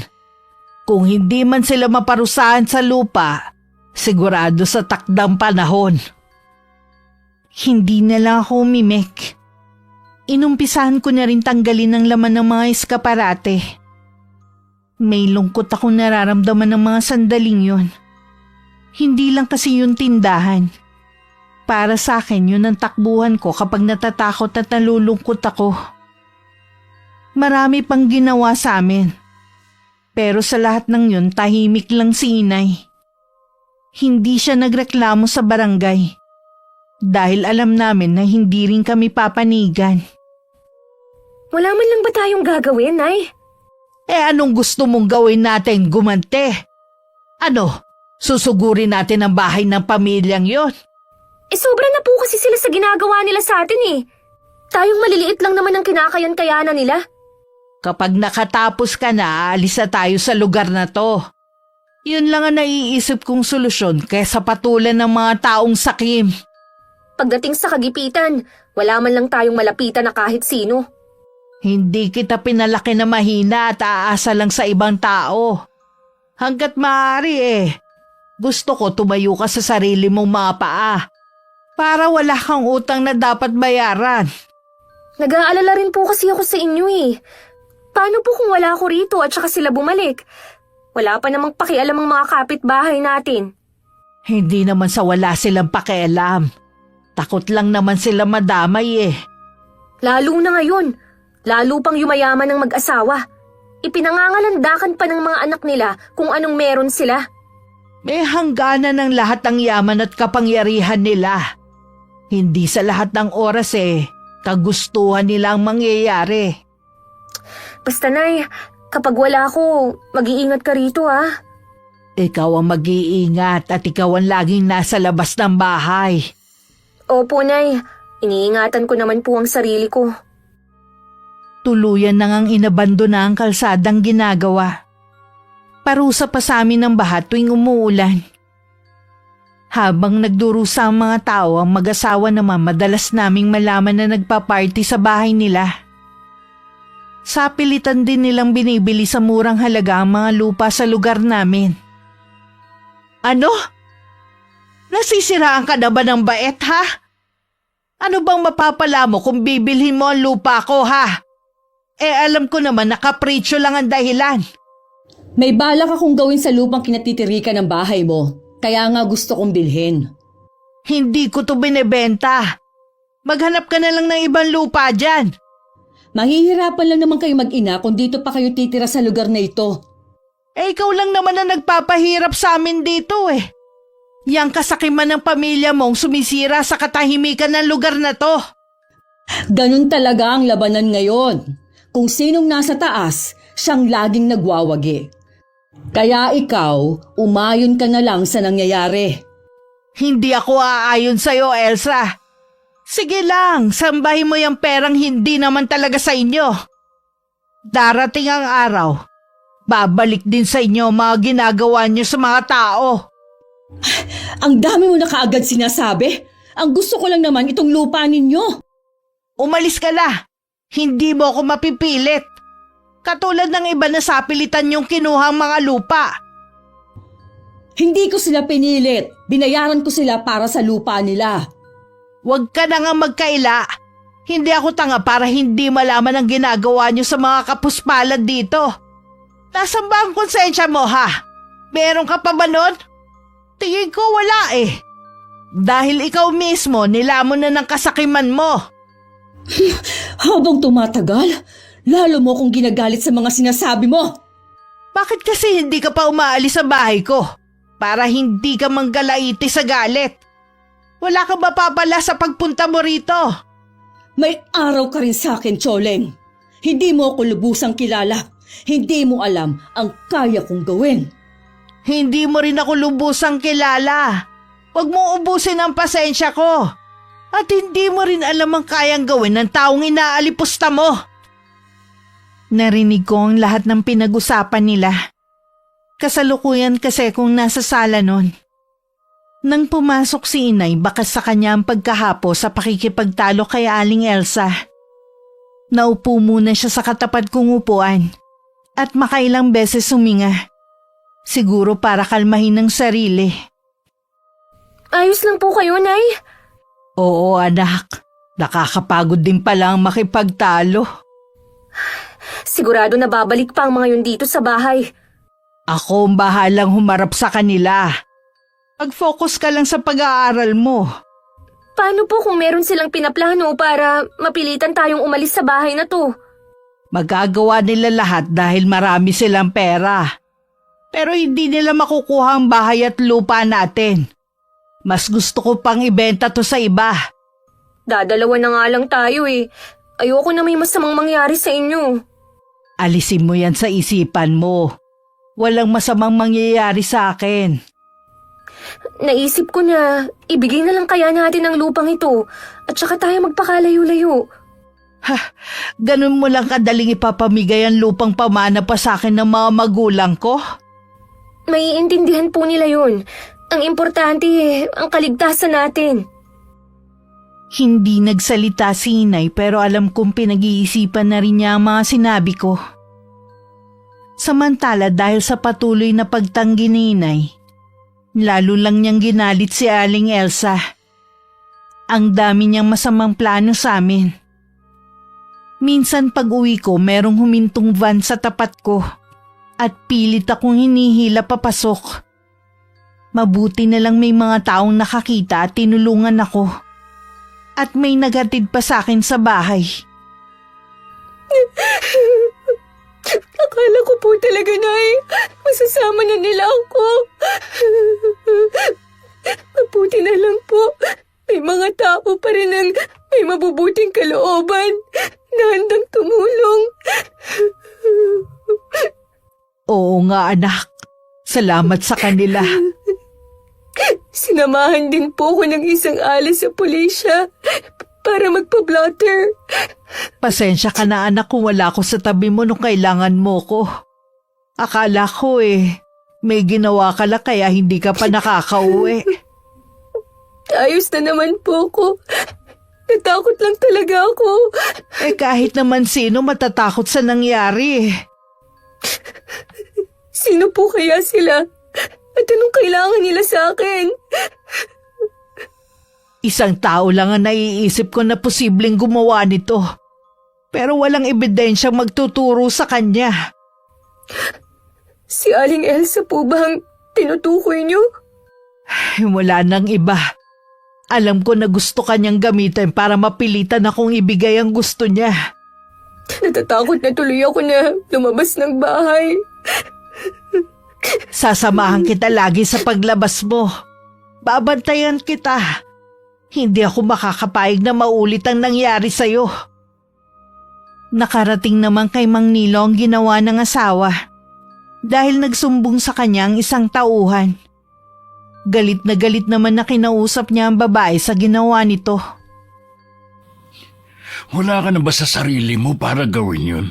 Kung hindi man sila maparusahan sa lupa, sigurado sa takdang panahon. Hindi na lang ako umimik. Inumpisahan ko na rin tanggalin ang laman ng mga eskaparate. May lungkot akong nararamdaman ng mga sandaling yun. Hindi lang kasi yung tindahan. Para sa akin yun ang takbuhan ko kapag natatakot at nalulungkot ako. Marami pang ginawa sa amin. Pero sa lahat ng yun tahimik lang si Inay. Hindi siya nagreklamo sa barangay. Dahil alam namin na hindi rin kami papanigan. Wala man lang ba tayong gagawin, Nay? Anong gusto mong gawin natin, gumante? Ano, susugurin natin ang bahay ng pamilyang yon? Sobra na po kasi sila sa ginagawa nila sa atin eh. Tayong maliliit lang naman ang kinakayan-kayanan nila. Kapag nakatapos ka na, aalis na tayo sa lugar na to. Yun lang ang naiisip kong solusyon kaysa patulan ng mga taong sakim. Pagdating sa kagipitan, wala man lang tayong malapitan na kahit sino. Hindi kita pinalaki na mahina at aasa lang sa ibang tao. Hanggat maaari gusto ko tumayo ka sa sarili mong mga paa para wala kang utang na dapat bayaran. Nag-aalala rin po kasi ako sa inyo eh. Paano po kung wala ako rito at saka sila bumalik? Wala pa namang pakialam ang mga kapitbahay natin. Hindi naman sa wala silang pakialam. Takot lang naman sila madamay. Lalo na ngayon, lalo pang yumayaman ng mag-asawa. Ipinangangalandakan pa ng mga anak nila kung anong meron sila. May hangganan ng lahat ng yaman at kapangyarihan nila. Hindi sa lahat ng oras kagustuhan nila ang mangyayari. Basta Nay, kapag wala ako, mag-iingat ka rito ha. Ikaw ang mag-iingat at ikaw ang laging nasa labas ng bahay. Opo Nay, iniingatan ko naman po ang sarili ko. Tuluyan nang ang inabandona ang kalsadang ginagawa. Parusa pa sa amin ng baha tuwing umuulan. Habang nagdurusa ang mga tao, ang mag-asawa naman madalas naming malaman na nagpa-party sa bahay nila. Sa pilitan din nilang binibili sa murang halaga ang mga lupa sa lugar namin. Ano? Nasisiraan ka na ba ng bait ha? Ano bang mapapala mo kung bibilhin mo ang lupa ko ha? Alam ko naman na kapritsyo lang ang dahilan. May balak akong gawin sa lupang kinatitirikan ng bahay mo. Kaya nga gusto kong bilhin. Hindi ko to binebenta. Maghanap ka na lang ng ibang lupa dyan. Mahihirapan lang naman kayo mag-ina kung dito pa kayo titira sa lugar na ito. Ikaw lang naman ang nagpapahirap sa amin dito Yang kasakiman ng pamilya mong sumisira sa katahimikan ng lugar na to. Ganun talaga ang labanan ngayon. Kung sinong nasa taas, siyang laging nagwawagi. Kaya ikaw, umayon ka na lang sa nangyayari. Hindi ako aayon sa'yo, Elsa. Sige lang, sambahin mo yung perang hindi naman talaga sa inyo. Darating ang araw, babalik din sa inyo ang mga ginagawa niyo sa mga tao. Ang dami mo na kaagad sinasabi. Ang gusto ko lang naman itong lupa ninyo. Umalis ka na. Hindi mo ako mapipilit. Katulad ng iba na sapilitan yung kinuhang mga lupa. Hindi ko sila pinilit. Binayaran ko sila para sa lupa nila. Huwag ka na nga magkaila. Hindi ako tanga para hindi malaman ang ginagawa niyo sa mga kapuspalad dito. Nasaan ba ang konsensya mo ha? Meron ka pa ba nun? Tingin ko wala Dahil ikaw mismo nilamon na ng kasakiman mo. Habang tumatagal, lalo mo kong ginagalit sa mga sinasabi mo. Bakit kasi hindi ka pa umaalis sa bahay ko? Para hindi ka manggalaiti sa galit. Wala ka ba papala sa pagpunta mo rito? May araw ka rin sa akin, Choleng. Hindi mo ako lubusang kilala. Hindi mo alam ang kaya kong gawin. Hindi mo rin ako lubusang kilala. Huwag mo ubusin ang pasensya ko. At hindi mo rin alam ang kayang gawin ng taong inaalipusta mo. Narinig ko ang lahat ng pinag-usapan nila. Kasalukuyan kasi kung nasa sala nun. Nang pumasok si Inay, bakas sa kanya ang pagkahapo sa pakikipagtalo kay Aling Elsa. Naupo muna siya sa katapat kong upuan at makailang beses huminga. Siguro para kalmahin ang sarili. Ayos lang po kayo, Nay? Oo anak, nakakapagod din pala ang makipagtalo. Sigurado na babalik pa ang mga yun dito sa bahay. Ako ang bahalang humarap sa kanila. Mag-focus ka lang sa pag-aaral mo. Paano po kung meron silang pinaplano para mapilitan tayong umalis sa bahay na to? Magagawa nila lahat dahil marami silang pera. Pero hindi nila makukuha ang bahay at lupa natin. Mas gusto ko pang ibenta to sa iba. Dadalawa na nga lang tayo Ayoko na may masamang mangyari sa inyo. Alisin mo yan sa isipan mo. Walang masamang mangyayari sa akin. Naisip ko na ibigay na lang kaya natin ang lupang ito at saka tayo magpakalayo-layo. Ganun mo lang kadaling ipapamigay ang lupang pamana pa sa akin ng mga magulang ko? Maiintindihan po nila yun. Ang importante ang kaligtasan natin. Hindi nagsalita si inay pero alam kong pinag-iisipan na rin niya ang mga sinabi ko. Samantala dahil sa patuloy na pagtanggi ni inay, lalo lang niyang ginalit si Aling Elsa. Ang dami niyang masamang plano sa amin. Minsan pag uwi ko merong humintong van sa tapat ko at pilit akong hinihila papasok. Mabuti na lang may mga taong nakakita at tinulungan ako. At may naghatid pa sa akin sa bahay. Akala ko po talaga na masasama na nila ako. Mabuti na lang po. May mga tao pa rin ang may mabubuting kalooban na handang tumulong. Oo nga anak, salamat sa kanila. Sinamahan din po ako ng isang alis sa pulisya para magpa-blotter. Pasensya ka na anak kung wala ko sa tabi mo nung kailangan mo ko. Akala ko may ginawa ka lang kaya hindi ka pa nakakauwi. Ayos na naman po ko. Natakot lang talaga ako. Kahit naman sino matatakot sa nangyari. Sino po kaya sila? At anong kailangan nila sa akin? Isang tao lang ang naiisip ko na posibleng gumawa nito. Pero walang ebidensyang magtuturo sa kanya. Si Aling Elsa po ba ang tinutukoy niyo? Wala nang iba. Alam ko na gusto kanyang gamitin para mapilitan akong ibigay ang gusto niya. Natatakot na tuloy ako na lumabas ng bahay. Sasamahan kita lagi sa paglabas mo. Babantayan kita. Hindi ako makakapayag na maulit ang nangyari sa'yo. Nakarating naman kay Mang Nilo ang ginawa ng asawa dahil nagsumbong sa kanya ang isang tauhan. Galit naman na kinausap niya ang babae sa ginawa nito. Wala ka na ba sa sarili mo para gawin yun?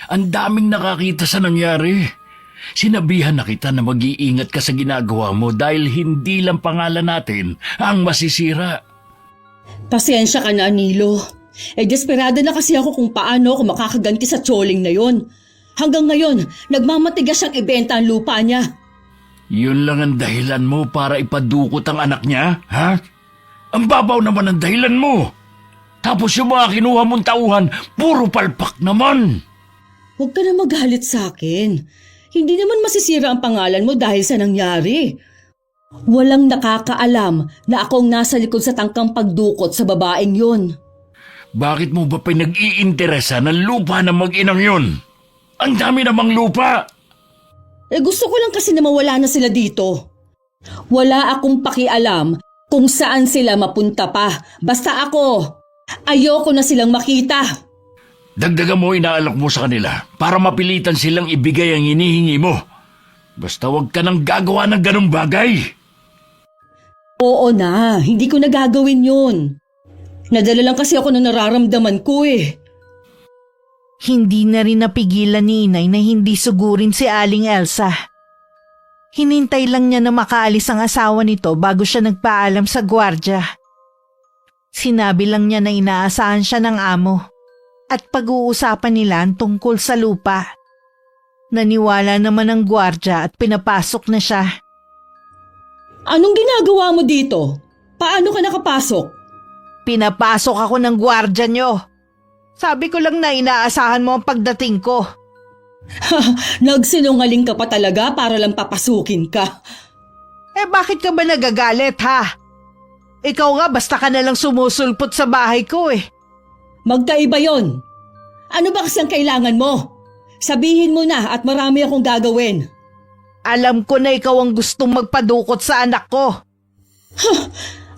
Ang daming nakakita sa nangyari. Sinabihan na kita na mag-iingat ka sa ginagawa mo dahil hindi lang pangalan natin ang masisira. Pasensya ka na, Nilo. Desperada na kasi ako kung paano ako makakaganti sa tsoling na yon. Hanggang ngayon, nagmamatigas siyang ibenta ang lupa niya. Yun lang ang dahilan mo para ipadukot ang anak niya, ha? Ang babaw naman ang dahilan mo. Tapos yung mga kinuha mong tauhan, puro palpak naman. Huwag ka na magalit sa akin. Hindi naman masisira ang pangalan mo dahil sa nangyari. Walang nakakaalam na akong nasa likod sa tangkang pagdukot sa babaeng yun. Bakit mo ba pinag-iinteresa ng lupa ng mag-inang yun? Ang dami namang lupa. Gusto ko lang kasi na mawala na sila dito. Wala akong pakialam kung saan sila mapunta pa. Basta ako, ayoko na silang makita. Dagdagan mo inaalok mo sa kanila para mapilitan silang ibigay ang hinihingi mo. Basta huwag ka nang gagawa ng ganong bagay. Oo na, hindi ko na gagawin yun. Nadala lang kasi ako ng nararamdaman ko Hindi na rin napigilan ni inay na hindi sugurin si Aling Elsa. Hinintay lang niya na makaalis ang asawa nito bago siya nagpaalam sa gwardya. Sinabi lang niya na inaasahan siya ng amo at pag-uusapan nila ang tungkol sa lupa. Naniwala naman ang gwardya at pinapasok na siya. Anong ginagawa mo dito? Paano ka nakapasok? Pinapasok ako ng gwardya niyo. Sabi ko lang na inaasahan mo ang pagdating ko. Nagsinungaling ka pa talaga para lang papasukin ka. Bakit ka ba nagagalit ha? Ikaw nga basta ka nalang sumusulpot sa bahay ko Magkaiba yon. Ano ba kasi ang kailangan mo? Sabihin mo na at marami akong gagawin. Alam ko na ikaw ang gustong magpadukot sa anak ko.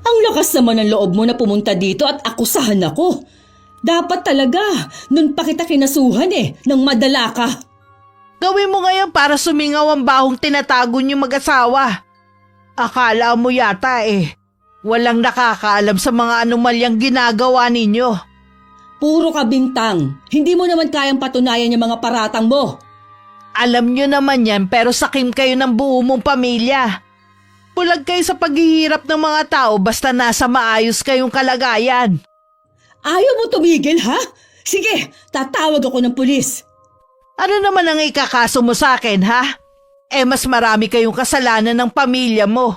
Ang lakas naman ng loob mo na pumunta dito at akusahan ako. Dapat talaga, nun pa kita kinasuhan nang madala ka. Gawin mo ngayon para sumingaw ang bahong tinatago niyong mag-asawa. Akala mo yata walang nakakaalam sa mga anomalyang ginagawa ninyo. Puro ka bintang, hindi mo naman kayang patunayan yung mga paratang mo. Alam niyo naman yan pero sakim kayo ng buo mong pamilya. Bulag kayo sa paghihirap ng mga tao basta nasa maayos kayong kalagayan. Ayaw mo tumigil, ha? Sige, tatawag ako ng pulis. Ano naman ang ikakaso mo sa akin, ha? Mas marami kayong kasalanan ng pamilya mo.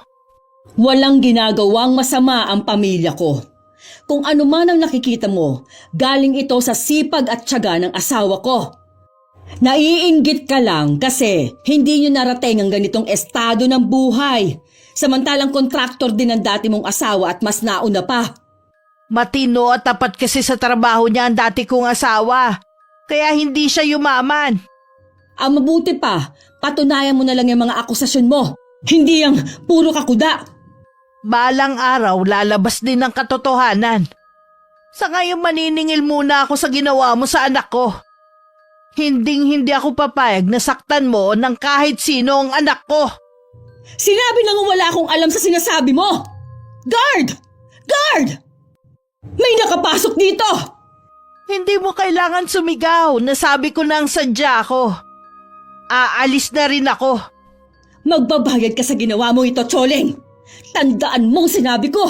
Walang ginagawang masama ang pamilya ko. Kung ano man ang nakikita mo, galing ito sa sipag at tiyaga ng asawa ko. Naiinggit ka lang kasi hindi nyo narating ang ganitong estado ng buhay. Samantalang kontraktor din ang dati mong asawa at mas nauna pa. Matino at tapat kasi sa trabaho niya ang dati kong asawa. Kaya hindi siya yumaman. Ang mabuti pa, patunayan mo na lang yung mga akusasyon mo. Hindi yung puro kakuda. Balang araw lalabas din ang katotohanan. Sa ngayon maniningil muna ako sa ginawa mo sa anak ko. Hindi ako papayag na saktan mo ng kahit sino ang anak ko. Sinabi na nga wala akong alam sa sinasabi mo. Guard! Guard! May nakapasok dito! Hindi mo kailangan sumigaw. Nasabi ko na ang sadya ko. Aalis na rin ako. Magbabayad ka sa ginawa mo ito, Choling. Tandaan mong sinabi ko.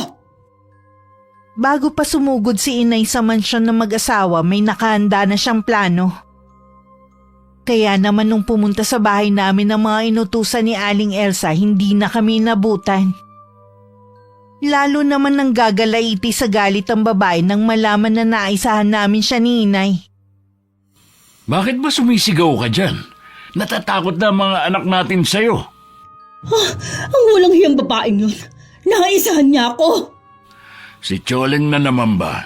Bago pa sumugod si inay sa mansyon ng mag-asawa, may nakahanda na siyang plano. Kaya naman nung pumunta sa bahay namin ng mga inutusan ni Aling Elsa, hindi na kami nabutan. Lalo naman nang gagalaiti sa galit ang babae nang malaman na naisahan namin siya ni inay. Bakit ba sumisigaw ka dyan? Natatakot na ang mga anak natin sa'yo. Ang walang hiyang babaeng yun. Naisahan niya ako. Si Choleng na naman ba?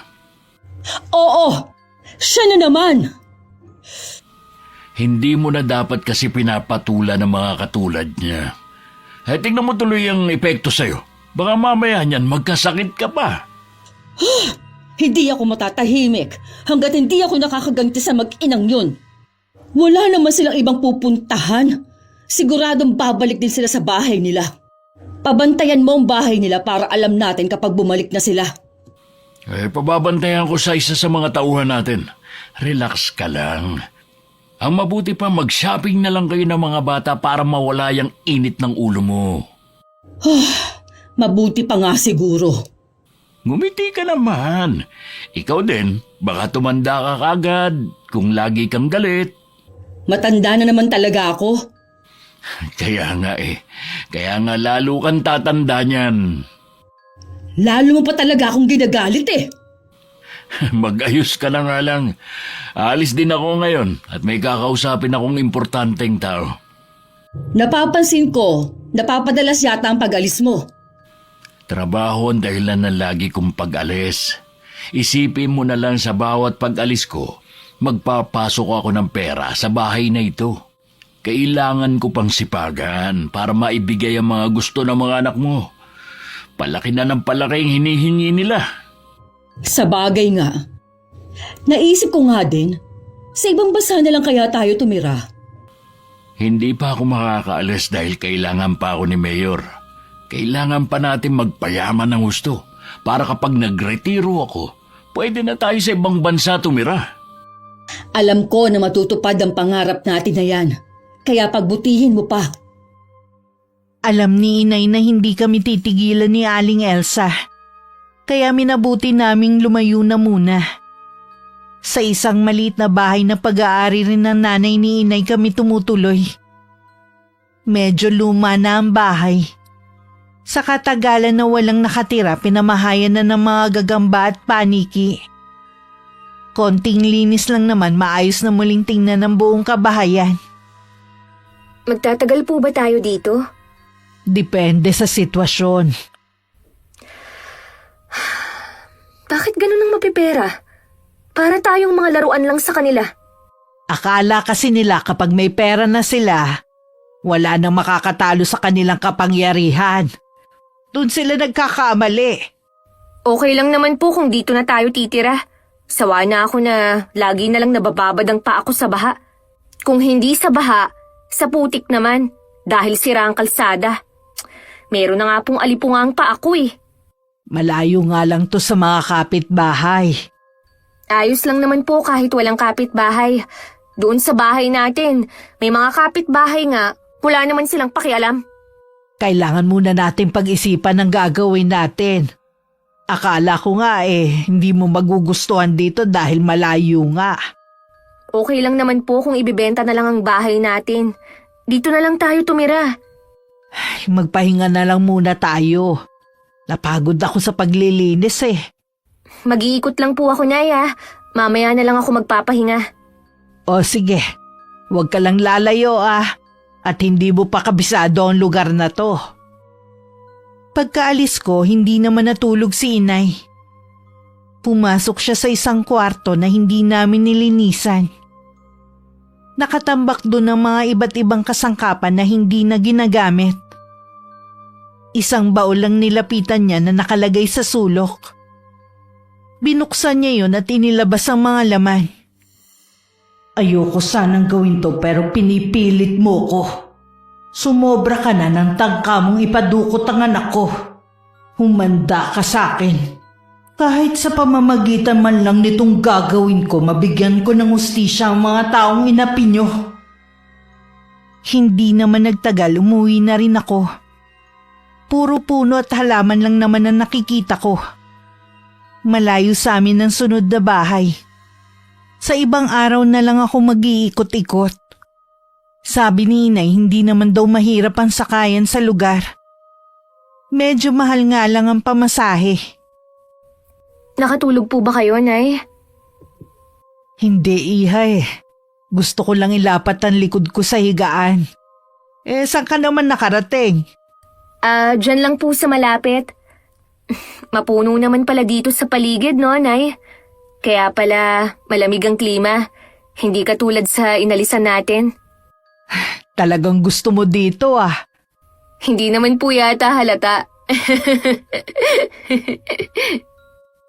Oo, siya na naman. Hindi mo na dapat kasi pinapatulan ng mga katulad niya. Tingnan mo tuloy ang epekto sa'yo. Baka mamaya niyan magkasakit ka pa. Hindi ako matatahimik hanggat hindi ako nakakaganti sa mag-inang yun. Wala naman silang ibang pupuntahan. Siguradong babalik din sila sa bahay nila. Pabantayan mo ang bahay nila para alam natin kapag bumalik na sila. Pababantayan ko sa isa sa mga tauhan natin. Relax ka lang. Ang mabuti pa mag-shopping na lang kayo ng mga bata para mawala yung init ng ulo mo. Mabuti pa nga siguro. Ngumiti ka naman. Ikaw din, baka tumanda ka kagad kung lagi kang galit. Matanda na naman talaga ako. Kaya nga lalo kang tatanda niyan. Lalo mo pa talaga akong ginagalit Mag-ayos ka na nga lang. Aalis din ako ngayon at may kakausapin akong importanteng tao. Napapansin ko, napapadalas yata ang pag-alis mo. Trabaho ang dahilan ng lagi kong pag-alis. Isipin mo na lang sa bawat pag-alis ko, magpapasok ako ng pera sa bahay na ito. Kailangan ko pang sipagan para maibigay ang mga gusto ng mga anak mo. Palaki na ng palaki ang hinihingi nila. Sa bagay nga. Naisip ko nga din, sa ibang bansa na lang kaya tayo tumira. Hindi pa ako makakaalis dahil kailangan pa ako ni Mayor. Kailangan pa natin magpayaman ng gusto para kapag nagretiro ako, pwede na tayo sa ibang bansa tumira. Alam ko na matutupad ang pangarap natin na yan, kaya pagbutihin mo pa. Alam ni inay na hindi kami titigilan ni Aling Elsa. Kaya minabuti naming lumayo na muna. Sa isang maliit na bahay na pag-aari rin ng nanay ni inay kami tumutuloy. Medyo luma na ang bahay. Sa katagalan na walang nakatira, pinamahayan na ng mga gagamba at paniki. Konting linis lang naman, maayos na muling tingnan ng buong kabahayan. Magtatagal po ba tayo dito? Depende sa sitwasyon. Bakit ganun ang mapipera? Para tayong mga laruan lang sa kanila. Akala kasi nila kapag may pera na sila, wala nang makakatalo sa kanilang kapangyarihan. Doon sila nagkakamali. Okay lang naman po kung dito na tayo titira. Sawa na ako na lagi na lang nabababad ang paa ko sa baha. Kung hindi sa baha, sa putik naman dahil sira ang kalsada. Meron na nga pong alipungang paa ko eh. Malayo nga lang to sa mga kapitbahay. Ayos lang naman po kahit walang kapitbahay. Doon sa bahay natin, may mga kapitbahay nga, wala naman silang pakialam. Kailangan muna natin pag-isipan ng gagawin natin. Akala ko nga hindi mo magugustuhan dito dahil malayo nga. Okay lang naman po kung ibibenta na lang ang bahay natin. Dito na lang tayo tumira. Ay, magpahinga na lang muna tayo. Napagod ako sa paglilinis eh. Mag-iikot lang po ako, Nay, ah. Mamaya na lang ako magpapahinga. O sige, huwag ka lang lalayo at hindi mo pa kabisado ang lugar na to. Pagkaalis ko, hindi naman natulog si inay. Pumasok siya sa isang kwarto na hindi namin nilinisan. Nakatambak doon ang mga iba't ibang kasangkapan na hindi na ginagamit. Isang baul lang nilapitan niya na nakalagay sa sulok. Binuksan niya yun at inilabas ang mga laman. Ayoko sanang gawin to pero pinipilit mo ko. Sumobra ka na ng tangka mong ipadukot ang anak ko. Humanda ka sa akin. Kahit sa pamamagitan man lang nitong gagawin ko, mabigyan ko ng hustisya ang mga taong inapi nyo. Hindi naman nagtagal, umuwi na rin ako. Puro puno at halaman lang naman ang nakikita ko. Malayo sa amin ang sunod na bahay. Sa ibang araw na lang ako mag-iikot-ikot. Sabi ni inay hindi naman daw mahirap ang sakayan sa lugar. Medyo mahal nga lang ang pamasahe. Nakatulog po ba kayo, Nay? Hindi iha. Gusto ko lang ilapat ang likod ko sa higaan. Saan ka naman nakarating? Dyan lang po sa malapit. Mapuno naman pala dito sa paligid, no, Nay? Kaya pala malamig ang klima. Hindi katulad sa inalisan natin. Talagang gusto mo dito Hindi naman po yata halata.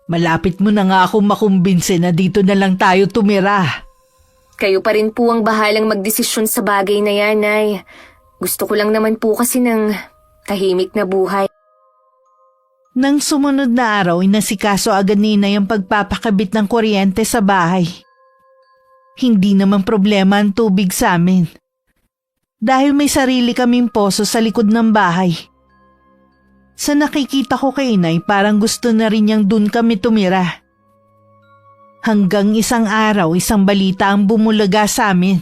Malapit mo na nga akong makumbinse na dito na lang tayo tumira. Kayo pa rin po ang bahalang magdesisyon sa bagay na yan, Nay. Gusto ko lang naman po kasi ng tahimik na buhay. Nang sumunod na araw, inasikaso agad ni inay ang pagpapakabit ng kuryente sa bahay. Hindi naman problema ang tubig sa amin. Dahil may sarili kaming poso sa likod ng bahay. Sa nakikita ko kay inay, parang gusto na rin niyang dun kami tumira. Hanggang isang araw, isang balita ang bumulaga sa amin.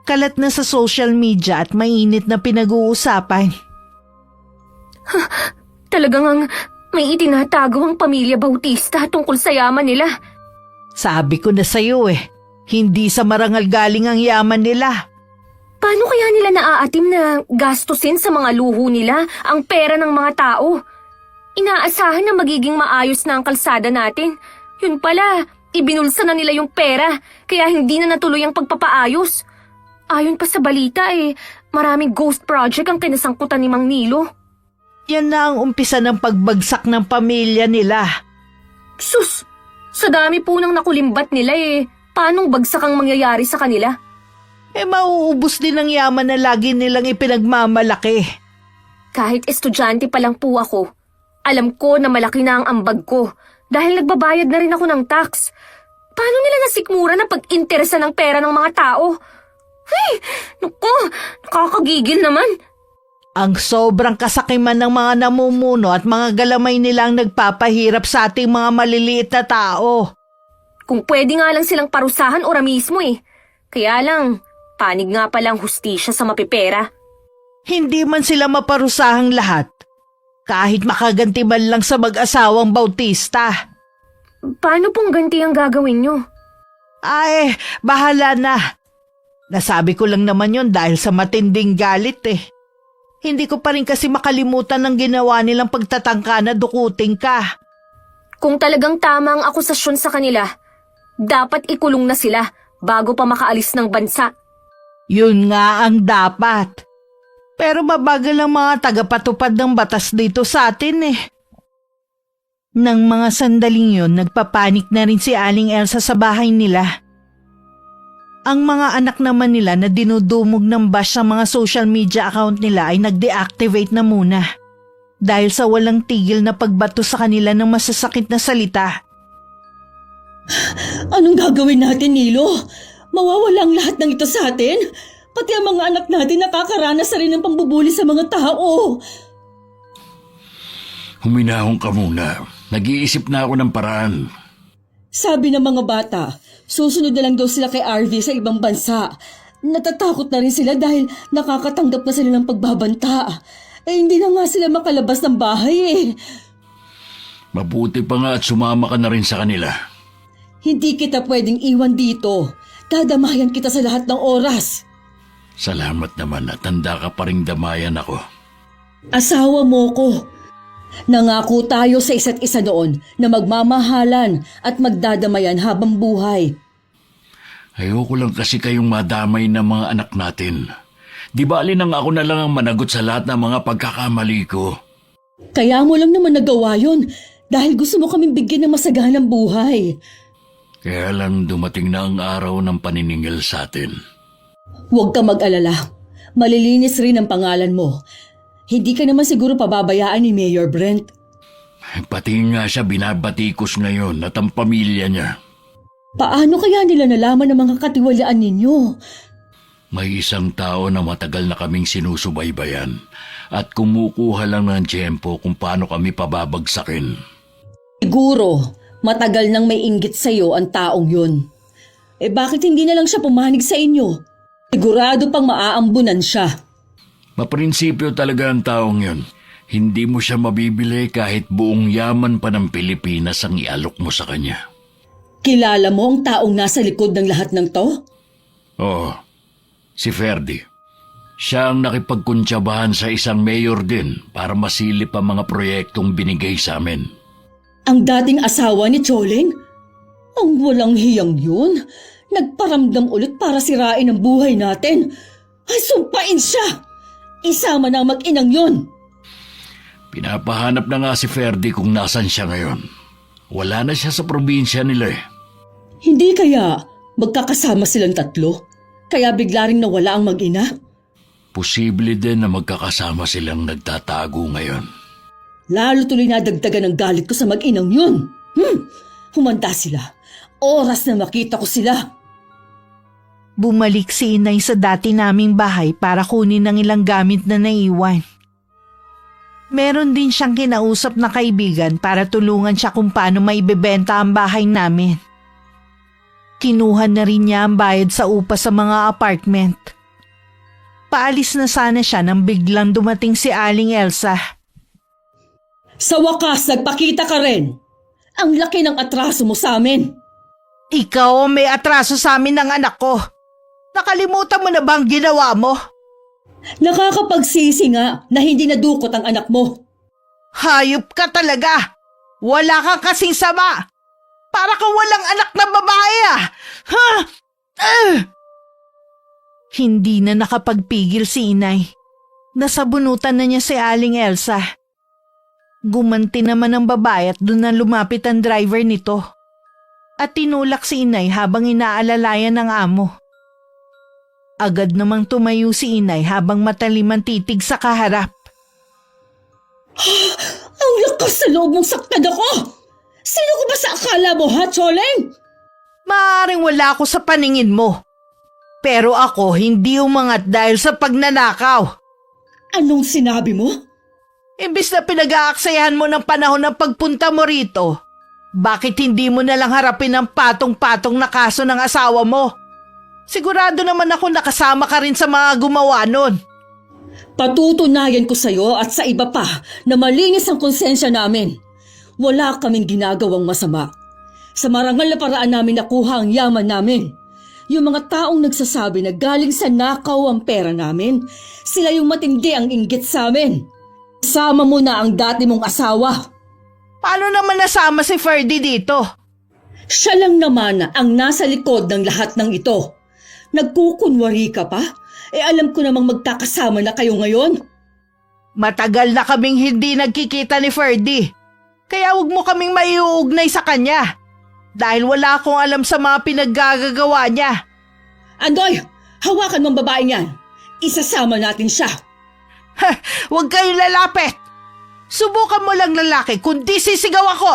Kalat na sa social media at mainit na pinag-uusapan. Talagang may itinatago ang pamilya Bautista tungkol sa yaman nila. Sabi ko na sa'yo hindi sa marangal galing ang yaman nila. Paano kaya nila naaatim na gastusin sa mga luho nila ang pera ng mga tao? Inaasahan na magiging maayos na ang kalsada natin. Yun pala, ibinulsa na nila yung pera kaya hindi na natuloy ang pagpapaayos. Ayon pa sa balita maraming ghost project ang kinasangkutan ni Mang Nilo. Yan na ang umpisa ng pagbagsak ng pamilya nila. Sus! Sa dami po nang nakulimbat nila paanong bagsak ang mangyayari sa kanila? Mauubos din ang yaman na lagi nilang ipinagmamalaki. Kahit estudyante pa lang po ako, alam ko na malaki na ang ambag ko dahil nagbabayad na rin ako ng tax. Paano nila nasikmura na pag-interesa ng pera ng mga tao? Hey! Naku! Nakakagigil naman! Ang sobrang kasakiman ng mga namumuno at mga galamay nilang nagpapahirap sa ating mga maliliit na tao. Kung pwede nga lang silang parusahan ora mismo Kaya lang, panig nga palang hustisya sa mapipera. Hindi man sila maparusahang lahat. Kahit makaganti man lang sa mag-asawang Bautista. Paano pong ganti ang gagawin nyo? Bahala na. Nasabi ko lang naman yon dahil sa matinding galit Hindi ko pa rin kasi makalimutan ng ginawa nilang pagtatangka na dukutin ka. Kung talagang tama ang akusasyon sa kanila, dapat ikulong na sila bago pa makaalis ng bansa. Yun nga ang dapat. Pero mabagal ang mga tagapatupad ng batas dito sa atin Nang mga sandaling yon, nagpapanik na rin si Aling Elsa sa bahay nila. Ang mga anak naman nila na dinudumog ng bash sa mga social media account nila ay nag-deactivate na muna dahil sa walang tigil na pagbato sa kanila ng masasakit na salita. Anong gagawin natin, Nilo? Mawawala ang lahat ng ito sa atin? Pati ang mga anak natin nakakaranas na rin ng pambubuli sa mga tao. Huminahon ka muna. Nag-iisip na ako ng paraan. Sabi ng mga bata, susunod na lang daw sila kay RV sa ibang bansa. Natatakot na rin sila dahil nakakatanggap na sila ng pagbabanta. Hindi na nga sila makalabas ng bahay Mabuti pa nga at sumama ka na rin sa kanila. Hindi kita pwedeng iwan dito. Dadamayan kita sa lahat ng oras. Salamat naman at tanda ka pa ring damayan ako. Asawa mo ko. Nangako tayo sa isa't isa noon na magmamahalan at magdadamayan habang buhay. Ayoko lang kasi kayong madamay ng mga anak natin. Di ba alinang ako na lang ang managot sa lahat ng mga pagkakamali ko? Kaya mo lang naman nagawa yun dahil gusto mo kaming bigyan ng masaganang buhay. Kaya lang dumating na ang araw ng paniningil sa atin. Huwag ka mag-alala. Malilinis rin ang pangalan mo. Hindi ka naman siguro pababayaan ni Mayor Brent. Pati nga siya binabatikos ngayon at ang pamilya niya. Paano kaya nila nalaman ang mga katiwalaan ninyo? May isang tao na matagal na kaming sinusubaybayan at kumukuha lang ng tiyempo kung paano kami pababagsakin. Siguro, matagal nang may inggit sa'yo ang taong yun. Bakit hindi na lang siya pumanig sa inyo? Sigurado pang maaambunan siya. Maprinsipyo talaga ang taong yun. Hindi mo siya mabibili kahit buong yaman pa ng Pilipinas ang ialok mo sa kanya. Kilala mo ang taong nasa likod ng lahat ng to? Oo, si Ferdy. Siya ang nakipagkuntsabahan sa isang mayor din para masilip ang mga proyektong binigay sa amin. Ang dating asawa ni Choling? Ang walang hiyang yun. Nagparamdam ulit para sirain ang buhay natin. Ay, sumpain siya! Isama na ang mag-inang yun. Pinapahanap na nga si Ferdy kung nasan siya ngayon. Wala na siya sa probinsya nila eh. Hindi kaya magkakasama silang tatlo? Kaya bigla ring nawala ang mag-ina? Posible din na magkakasama silang nagtatago ngayon. Lalo tuloy nadagdagan ng galit ko sa mag-inang yun. Humanda sila. Oras na makita ko sila. Bumalik si Inay sa dati naming bahay para kunin ang ilang gamit na naiwan. Meron din siyang kinausap na kaibigan para tulungan siya kung paano maibebenta ang bahay namin. Kinuha na rin niya ang bayad sa upa sa mga apartment. Paalis na sana siya nang biglang dumating si Aling Elsa. Sa wakas, nagpakita ka rin. Ang laki ng atraso mo sa amin. Ikaw ang may atraso sa amin ng anak ko. Nakalimutan mo na bang ginawa mo? Nakakapagsisi nga na hindi nadukot ang anak mo. Hayop ka talaga! Wala kang kasing sama! Para kang walang anak na babae Hindi na nakapagpigil si Inay. Nasabunutan na niya si Aling Elsa. Gumanti naman ang babae at doon na lumapit ang driver nito. At tinulak si Inay habang inaalalayan ng amo. Agad namang tumayo si Inay habang matalim ang titig sa kaharap. Ang lakas sa loob mong saktan ako! Sino ko ba sa akala mo, ha, Choleng? Maaaring wala ako sa paningin mo. Pero ako hindi umangat dahil sa pagnanakaw. Anong sinabi mo? Imbis na pinag-aaksayahan mo ng panahon ng pagpunta mo rito, bakit hindi mo nalang harapin ang patong-patong na kaso ng asawa mo? Sigurado naman ako nakasama ka rin sa mga gumawa nun. Patutunayan ko sa'yo at sa iba pa na malinis ang konsensya namin. Wala kaming ginagawang masama. Sa marangal na paraan namin nakuha ang yaman namin. Yung mga taong nagsasabi na galing sa nakaw ang pera namin, sila yung matindi ang inggit sa amin. Sama mo na ang dati mong asawa. Paano naman nasama si Ferdy dito? Siya lang naman ang nasa likod ng lahat ng ito. Nagkukunwari ka pa? Alam ko namang magkakasama na kayo ngayon. Matagal na kaming hindi nagkikita ni Ferdy. Kaya huwag mo kaming maiuugnay sa kanya. Dahil wala akong alam sa mga pinaggagawa niya. Andoy, hawakan mong babaeng yan. Isasama natin siya. Huwag kayong lalapit. Subukan mo lang lalaki kundi sisigaw ako.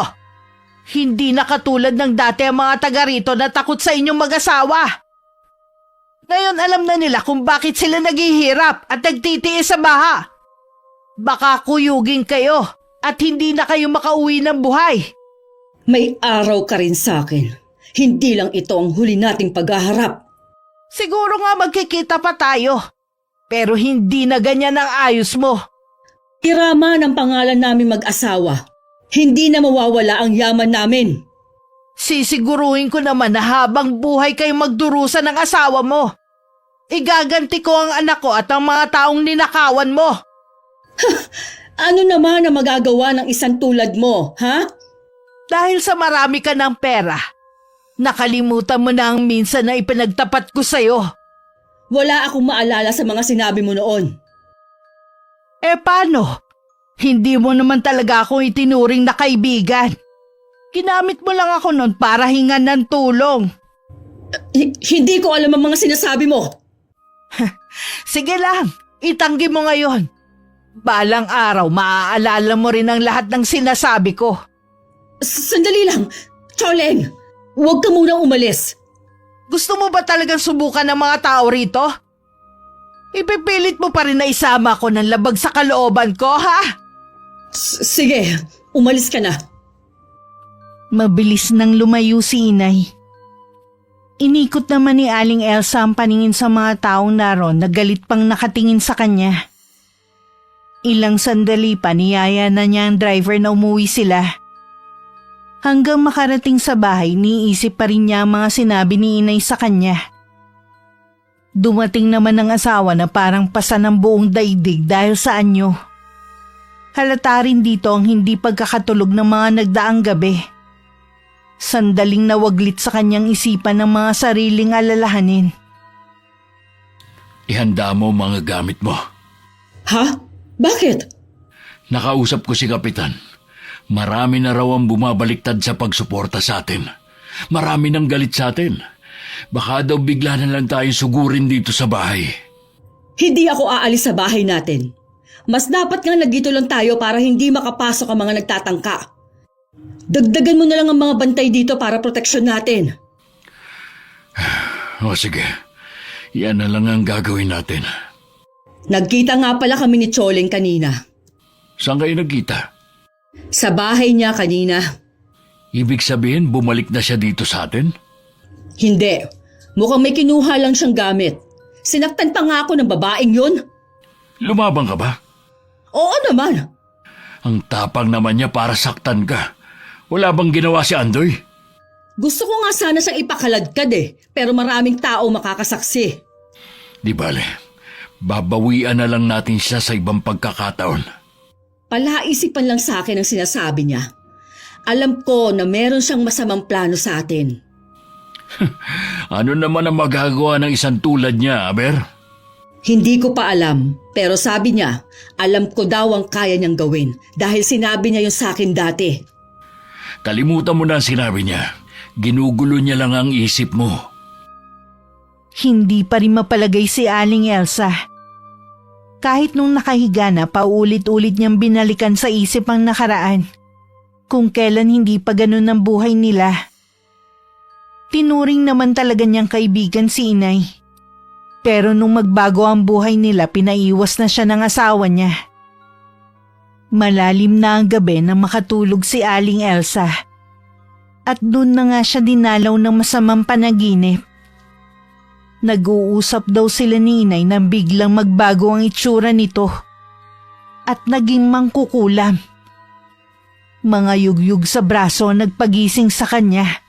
Hindi na katulad ng dati ang mga taga rito na takot sa inyong mag-asawa. Ngayon alam na nila kung bakit sila naghihirap at nagtitiis sa baha. Baka kuyugin kayo at hindi na kayo makauwi ng buhay. May araw ka rin sa akin. Hindi lang ito ang huli nating paghaharap. Siguro nga magkikita pa tayo. Pero hindi na ganyan ang ayos mo. Irama ng pangalan namin mag-asawa. Hindi na mawawala ang yaman namin. Sisiguruhin ko naman na habang buhay kayo magdurusa ng asawa mo. Igaganti ko ang anak ko at ang mga taong ninakawan mo. Ano naman ang magagawa ng isang tulad mo, ha? Dahil sa marami ka ng pera, nakalimutan mo na ang minsan na ipinagtapat ko sa'yo. Wala akong maalala sa mga sinabi mo noon. Paano? Hindi mo naman talaga ako itinuring na kaibigan. Ginamit mo lang ako noon para hingan ng tulong. Hindi ko alam ang mga sinasabi mo. Sige lang, itanggi mo ngayon. Balang araw, maaalala mo rin ang lahat ng sinasabi ko. Sandali lang, Choleng. Huwag ka munang umalis. Gusto mo ba talagang subukan ng mga tao rito? Ipipilit mo pa rin na isama ko ng labag sa kalooban ko, ha? Sige, umalis ka na. Mabilis nang lumayo si Inay. Inikot naman ni Aling Elsa ang paningin sa mga taong naroon na galit pang nakatingin sa kanya. Ilang sandali pa niyaya na niya ang driver na umuwi sila. Hanggang makarating sa bahay, niisip pa rin niya ang mga sinabi ni Inay sa kanya. Dumating naman ang asawa na parang pasa ng buong daigdig dahil sa anyo. Halata rin dito ang hindi pagkakatulog ng mga nagdaang gabi. Sandaling nawaglit sa kanyang isipan ng mga sariling alalahanin. Ihanda mo mga gamit mo. Ha? Bakit? Nakausap ko si Kapitan. Marami na raw ang bumabaliktad sa pagsuporta sa atin. Marami nang galit sa atin. Baka daw bigla na lang tayong sugurin dito sa bahay. Hindi ako aalis sa bahay natin. Mas dapat nga nandito lang tayo para hindi makapasok ang mga nagtatangka. Dagdagan mo na lang ang mga bantay dito para proteksyon natin. O sige, yan na lang ang gagawin natin. Nagkita nga pala kami ni Choleng kanina. Saan kayo nagkita? Sa bahay niya kanina. Ibig sabihin bumalik na siya dito sa atin? Hindi. Mukhang may kinuha lang siyang gamit. Sinaktan pa nga ako ng babaeng yun. Lumabang ka ba? Oo naman. Ang tapang naman niya para saktan ka. Wala bang ginawa si Andoy? Gusto ko nga sana siyang ipakaladkad pero maraming tao makakasaksi. Di bale, babawian na lang natin siya sa ibang pagkakataon. Palaisipan lang sa akin ang sinasabi niya. Alam ko na meron siyang masamang plano sa atin. Ano naman ang magagawa ng isang tulad niya, Aber? Hindi ko pa alam, pero sabi niya, alam ko daw ang kaya niyang gawin dahil sinabi niya yun sa akin dati. Kalimutan mo na ang sinabi niya. Ginugulo niya lang ang isip mo. Hindi pa rin mapalagay si Aling Elsa. Kahit nung nakahiga na, paulit-ulit niyang binalikan sa isip ang nakaraan. Kung kailan hindi pa ganun ang buhay nila. Tinuring naman talaga niyang kaibigan si Inay. Pero nung magbago ang buhay nila, pinaiwas na siya ng asawa niya. Malalim na ang gabi nang makatulog si Aling Elsa. At doon na nga siya dinalaw ng masamang panaginip. Nag-uusap daw sila ni Inay nang biglang magbago ang itsura nito. At naging mangkukulam. Mga yugyug sa braso ang nagpagising sa kanya.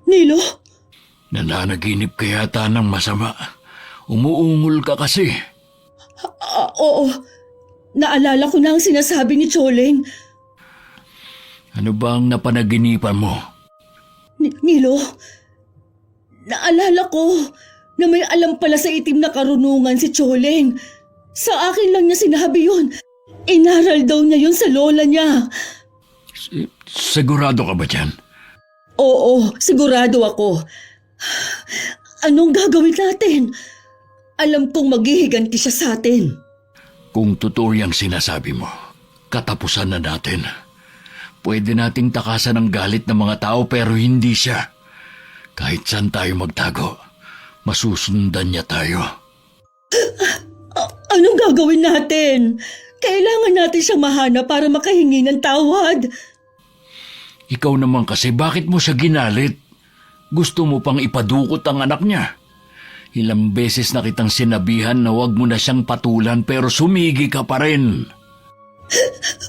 Nilo? Nananaginip ka yata ng masama. Umuungol ka kasi. Oo. Naalala ko na ang sinasabi ni Choleng. Ano ba ang napanaginipan mo? Nilo, naalala ko na may alam pala sa itim na karunungan si Choleng. Sa akin lang niya sinabi yun. Inaral daw niya yun sa lola niya. Sigurado ka ba dyan? Oo, sigurado ako. Anong gagawin natin? Alam kong maghihiganti siya sa atin. Kung totoo yung sinasabi mo, katapusan na natin. Pwede nating takasan ang galit ng mga tao pero hindi siya. Kahit saan tayo magtago, masusundan niya tayo. Anong gagawin natin? Kailangan natin siyang mahanap para makahingi ng tawad. Ikaw naman kasi, bakit mo siya ginalit? Gusto mo pang ipadukot ang anak niya. Ilang beses na kitang sinabihan na huwag mo na siyang patulan pero sumigi ka pa rin.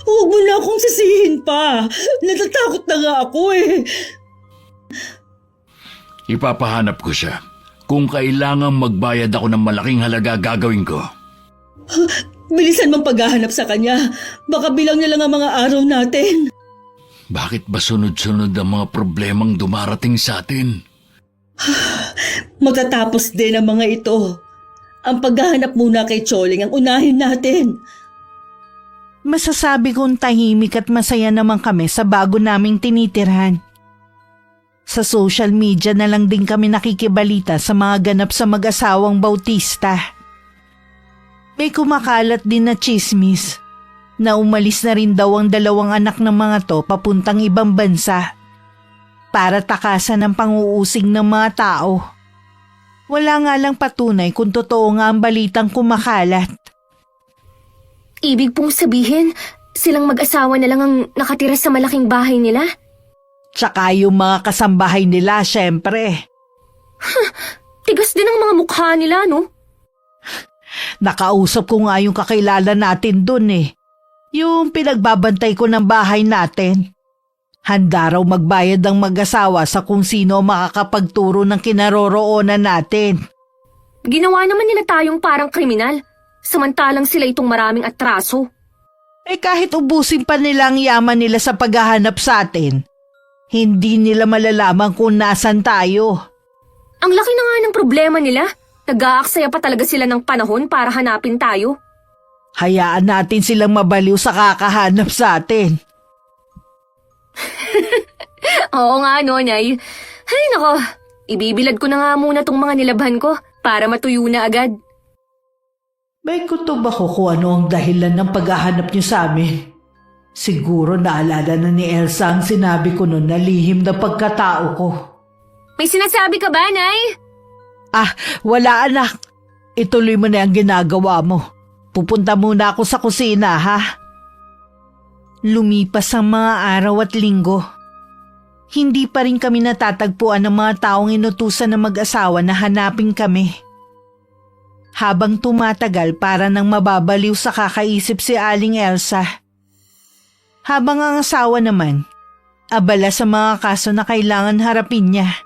Huwag mo na akong sisihin pa. Natatakot na nga ako eh. Ipapahanap ko siya. Kung kailangang magbayad ako ng malaking halaga, gagawin ko. Bilisan mong paghahanap sa kanya. Baka bilang na lang ang mga araw natin. Bakit ba sunod-sunod ang mga problemang dumarating sa atin? Matatapos din ang mga ito. Ang paghahanap muna kay Choling ang unahin natin. Masasabi kong tahimik at masaya naman kami sa bago naming tinitirhan. Sa social media na lang din kami nakikibalita sa mga ganap sa mag-asawang Bautista. May kumakalat din na tsismis na umalis na rin daw ang 2 anak ng mga to papuntang ibang bansa para takasan ang panguusig ng mga tao. Wala nga lang patunay kung totoo nga ang balitang kumakalat. Ibig pong sabihin, silang mag-asawa na lang ang nakatira sa malaking bahay nila? Tsaka yung mga kasambahay nila, syempre. Tigas din ang mga mukha nila, no? Nakausap ko nga yung kakilala natin dun eh. Yung pinagbabantay ko ng bahay natin. Handa raw magbayad ang mag-asawa sa kung sino makakapagturo ng kinaroroonan natin. Ginawa naman nila tayong parang kriminal, samantalang sila itong maraming atraso. Eh kahit ubusin pa nila ang yaman nila sa paghahanap sa atin, hindi nila malalaman kung nasan tayo. Ang laki na nga ng problema nila. Nag-aaksaya pa talaga sila ng panahon para hanapin tayo. Hayaan natin silang mabaliw sa kakahanap sa atin. Oo nga, no, Nay. Ay, nako. Ibibilad ko na nga muna tong mga nilabhan ko para matuyo na agad. May kutob ako kung ano ang dahilan ng paghahanap niyo sa amin. Siguro naalala na ni Elsa ang sinabi ko noon na lihim na pagkatao ko. May sinasabi ka ba, Nay? Ah, wala anak. Ituloy mo na ang ginagawa mo. Pupunta muna ako sa kusina, ha? Lumipas ang mga araw at linggo. Hindi pa rin kami natatagpuan ng mga taong inutusan ng mag-asawa na hanapin kami. Habang tumatagal para nang mababaliw sa kakaisip si Aling Elsa. Habang ang asawa naman, abala sa mga kaso na kailangan harapin niya.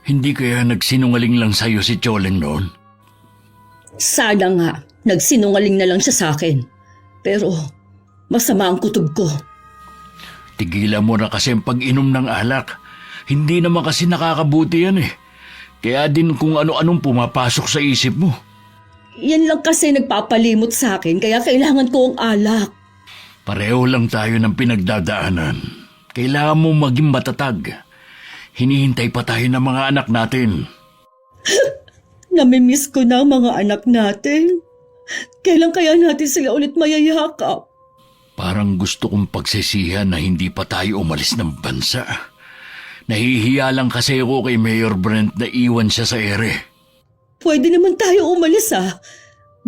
Hindi kaya nagsinungaling lang sa'yo si Choling noon? Sana nga, nagsinungaling na lang siya sa akin. Pero masama ang kutob ko. Tigilan mo na kasi ang pag-inom ng alak. Hindi naman kasi nakakabuti yan eh. Kaya din kung ano-anong pumapasok sa isip mo. Yan lang kasi nagpapalimot sa akin kaya kailangan ko ang alak. Pareho lang tayo ng pinagdadaanan. Kailangan mo maging matatag. Hinihintay pa tayo ng mga anak natin. Namimiss ko na ang mga anak natin. Kailan kaya natin sila ulit mayayakap? Parang gusto kong pagsisihan na hindi pa tayo umalis ng bansa. Nahihiya lang kasi ako kay Mayor Brent na iwan siya sa ere. Pwede naman tayo umalis ah.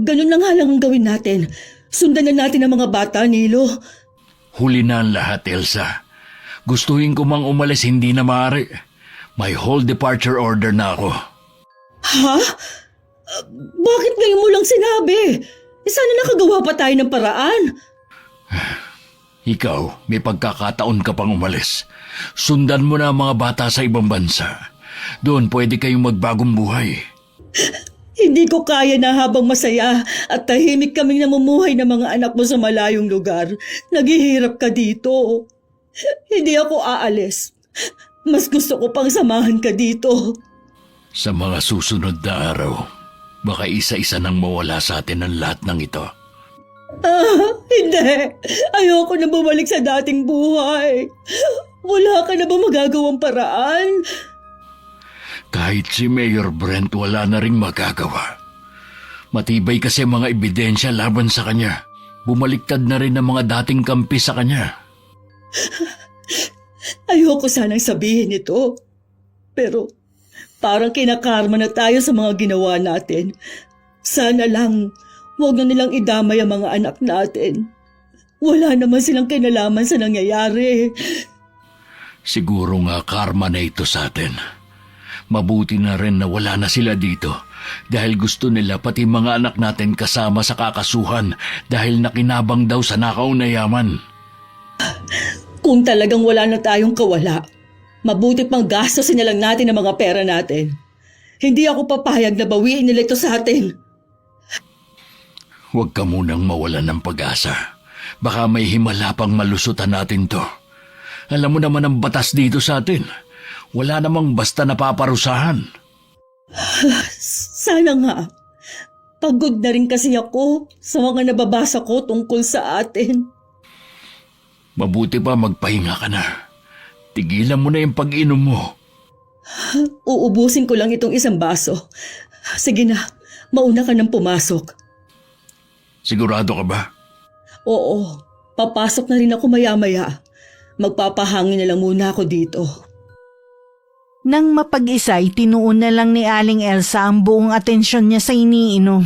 Ganun na nga lang ang gawin natin. Sundan na natin ang mga bata, Nilo. Huli na ang lahat, Elsa. Gustuhin ko mang umalis, hindi na maaari. May whole departure order na ako. Ha? Bakit ngayon mo lang sinabi? Sana nakagawa pa tayo ng paraan. Ikaw, may pagkakataon ka pang umalis. Sundan mo na ang mga bata sa ibang bansa. Doon pwede kayong magbagong buhay. Hindi ko kaya na habang masaya at tahimik kaming namumuhay ng mga anak mo sa malayong lugar. Naghihirap ka dito. Hindi ako aalis. Mas gusto ko pang samahan ka dito. Sa mga susunod na araw, baka isa-isa nang mawala sa atin ang lahat ng ito. Hindi. Ayoko na bumalik sa dating buhay. Wala ka na ba magagawang paraan? Kahit si Mayor Brent wala na ring magagawa. Matibay kasi mga ebidensya laban sa kanya. Bumaliktad na rin ang mga dating kampi sa kanya. Ayoko sanang sabihin ito. Pero parang kinakarma na tayo sa mga ginawa natin. Sana lang huwag na nilang idamay ang mga anak natin. Wala naman silang kinalaman sa nangyayari. Siguro nga karma na ito sa atin. Mabuti na rin na wala na sila dito dahil gusto nila pati mga anak natin kasama sa kakasuhan dahil nakinabang daw sa nakaw na yaman. Kung talagang wala na tayong kawala, mabuti pang gastosin na lang natin ang mga pera natin. Hindi ako papayag na bawiin nila ito sa atin. Huwag ka munang mawalan ng pag-asa. Baka may himala pang malusutan natin to. Alam mo naman ang batas dito sa atin. Wala namang basta napaparusahan. Sana nga. Pagod na rin kasi ako sa mga nababasa ko tungkol sa atin. Mabuti pa magpahinga ka na. Tigilan mo na yung pag-inom mo. Uubusin ko lang itong isang baso. Sige na, mauna ka nang pumasok. Sigurado ka ba? Oo, papasok na rin ako maya-maya. Magpapahangin na lang muna ako dito. Nang mapag-isay, tinuon na lang ni Aling Elsa ang buong atensyon niya sa iniinom.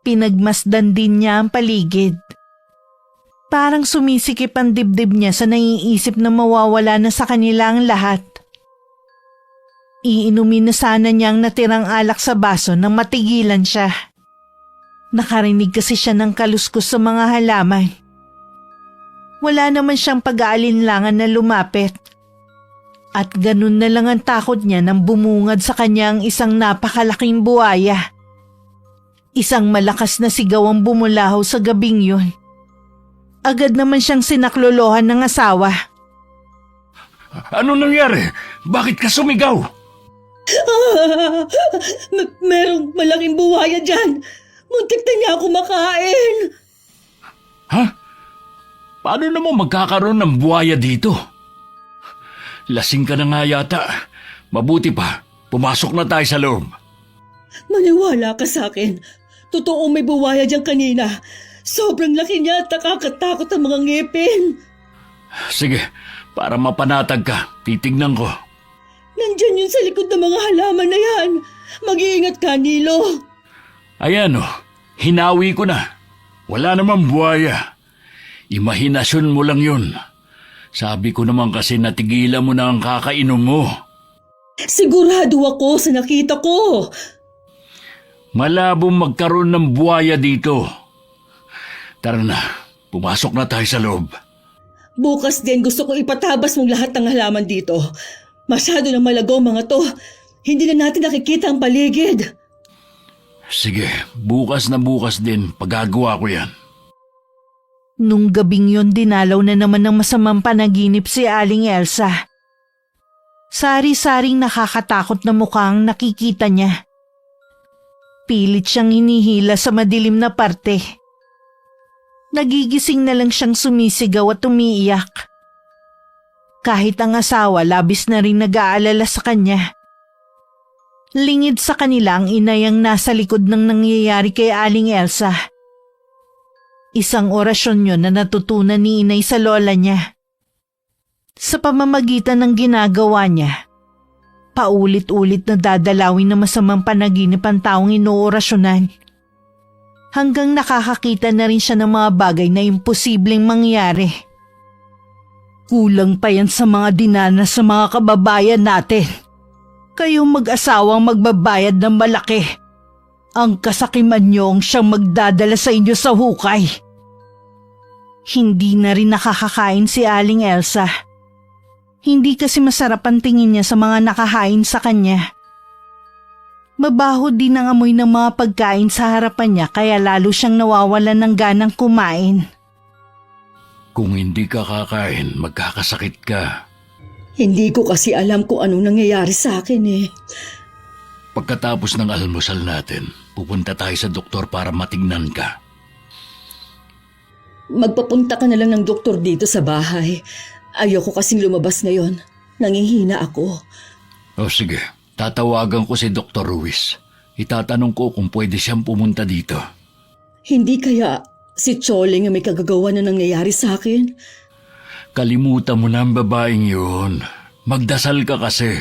Pinagmasdan din niya ang paligid. Parang sumisikip ang dibdib niya sa naiisip na mawawala na sa kanila ang lahat. Iinumin na sana niya ang natirang alak sa baso nang matigilan siya. Nakarinig kasi siya ng kaluskos sa mga halaman. Wala naman siyang pag-aalinlangan na lumapit. At ganun na lang ang takot niya nang bumungad sa kanya ang isang napakalaking buhaya. Isang malakas na sigaw ang bumulahaw sa gabing yun. Agad naman siyang sinaklolohan ng asawa. Ano nangyari? Bakit ka sumigaw? Merong malaking buhaya dyan. Muntik na niya ako makain. Ha? Paano naman magkakaroon ng buhaya dito? Lasing ka na nga yata. Mabuti pa, pumasok na tayo sa loob. Maniwala ka sa akin. Totoo may buwaya dyan kanina. Sobrang laki niya at nakakatakot ang mga ngipin. Sige, para mapanatag ka, titignan ko. Nandyan yun sa likod ng mga halaman na yan. Mag-iingat ka, Nilo. Ayan o, hinawi ko na. Wala namang buhaya. Imahinasyon mo lang yun. Sabi ko naman kasi natigilan mo na ang kakainom mo. Sigurado ako sa nakita ko. Malabong magkaroon ng buhaya dito. Tara na, pumasok na tayo sa loob. Bukas din gusto kong ipatabas mong lahat ng halaman dito. Masyado na malagaw mga to. Hindi na natin nakikita ang paligid. Sige, bukas na bukas din, pagagawa ko yan. Nung gabing yon dinalaw na naman ng masamang panaginip si Aling Elsa. Sari-saring nakakatakot na mukhang nakikita niya. Pilit siyang hinihila sa madilim na parte. Nagigising na lang siyang sumisigaw at umiiyak. Kahit ang asawa labis na rin nag-aalala sa kanya. Lingid sa kanila ang inayang nasa likod ng nangyayari kay Aling Elsa. Isang orasyon yun na natutunan ni inay sa lola niya. Sa pamamagitan ng ginagawa niya, paulit-ulit na dadalawin na masamang panaginip ang taong inoorasyonan. Hanggang nakakakita na rin siya ng mga bagay na imposibleng mangyari. Kulang pa yan sa mga dinanas sa mga kababayan natin. Kayong mag-asawang magbabayad ng malaki. Ang kasakiman niyo ang siyang magdadala sa inyo sa hukay. Hindi na rin nakakakain si Aling Elsa. Hindi kasi masarap ang tingin niya sa mga nakahain sa kanya. Mabaho din ang amoy ng mga pagkain sa harapan niya kaya lalo siyang nawawalan ng ganang kumain. Kung hindi ka kakain, magkakasakit ka. Hindi ko kasi alam kung anong nangyayari sa akin eh. Pagkatapos ng almusal natin, pupunta tayo sa doktor para matignan ka. magpapunta ka na lang ng doktor dito sa bahay. Ayoko kasing lumabas ngayon. Nangihina ako. O sige, tatawagan ko si Dr. Ruiz. Itatanong ko kung pwede siyang pumunta dito. Hindi kaya si Choling ang may kagagawa na nangyayari sa akin? Kalimutan mo na ang babaeng yun. Magdasal ka kasi.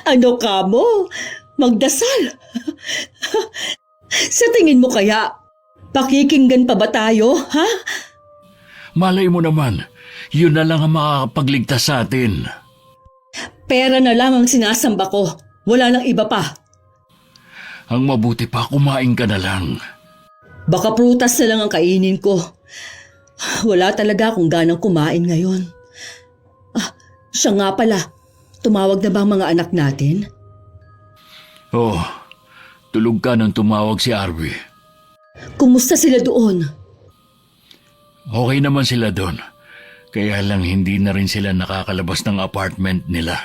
Ano ka mo? Magdasal? Sa tingin mo kaya, pakikinggan pa ba tayo, ha? Malay mo naman, yun na lang ang makakapagligtas sa atin. Pera na lang ang sinasamba ko. Wala nang iba pa. Ang mabuti pa, kumain ka na lang. Baka prutas na lang ang kainin ko. Wala talaga akong ganang kumain ngayon. Siya nga pala. Tumawag na ba ang mga anak natin? Oo, tulog ka nang tumawag si Arby. Kumusta sila doon? Okay naman sila doon. Kaya lang hindi na rin sila nakakalabas ng apartment nila.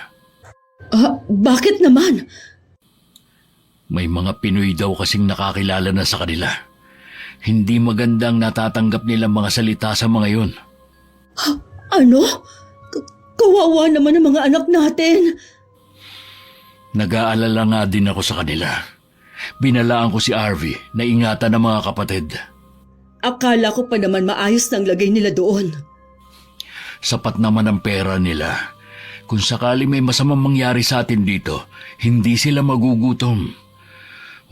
Bakit naman? May mga Pinoy daw kasing nakakilala na sa kanila. Hindi magandang natatanggap nilang mga salita sa mga yun. Ano? Kawawa naman ang mga anak natin. Nag-aalala nga din ako sa kanila. Binalaan ko si Arvy na ingatan ng mga kapatid. Akala ko pa naman maayos na ang lagay nila doon. Sapat naman ang pera nila. Kung sakali may masamang mangyari sa atin dito, hindi sila magugutom.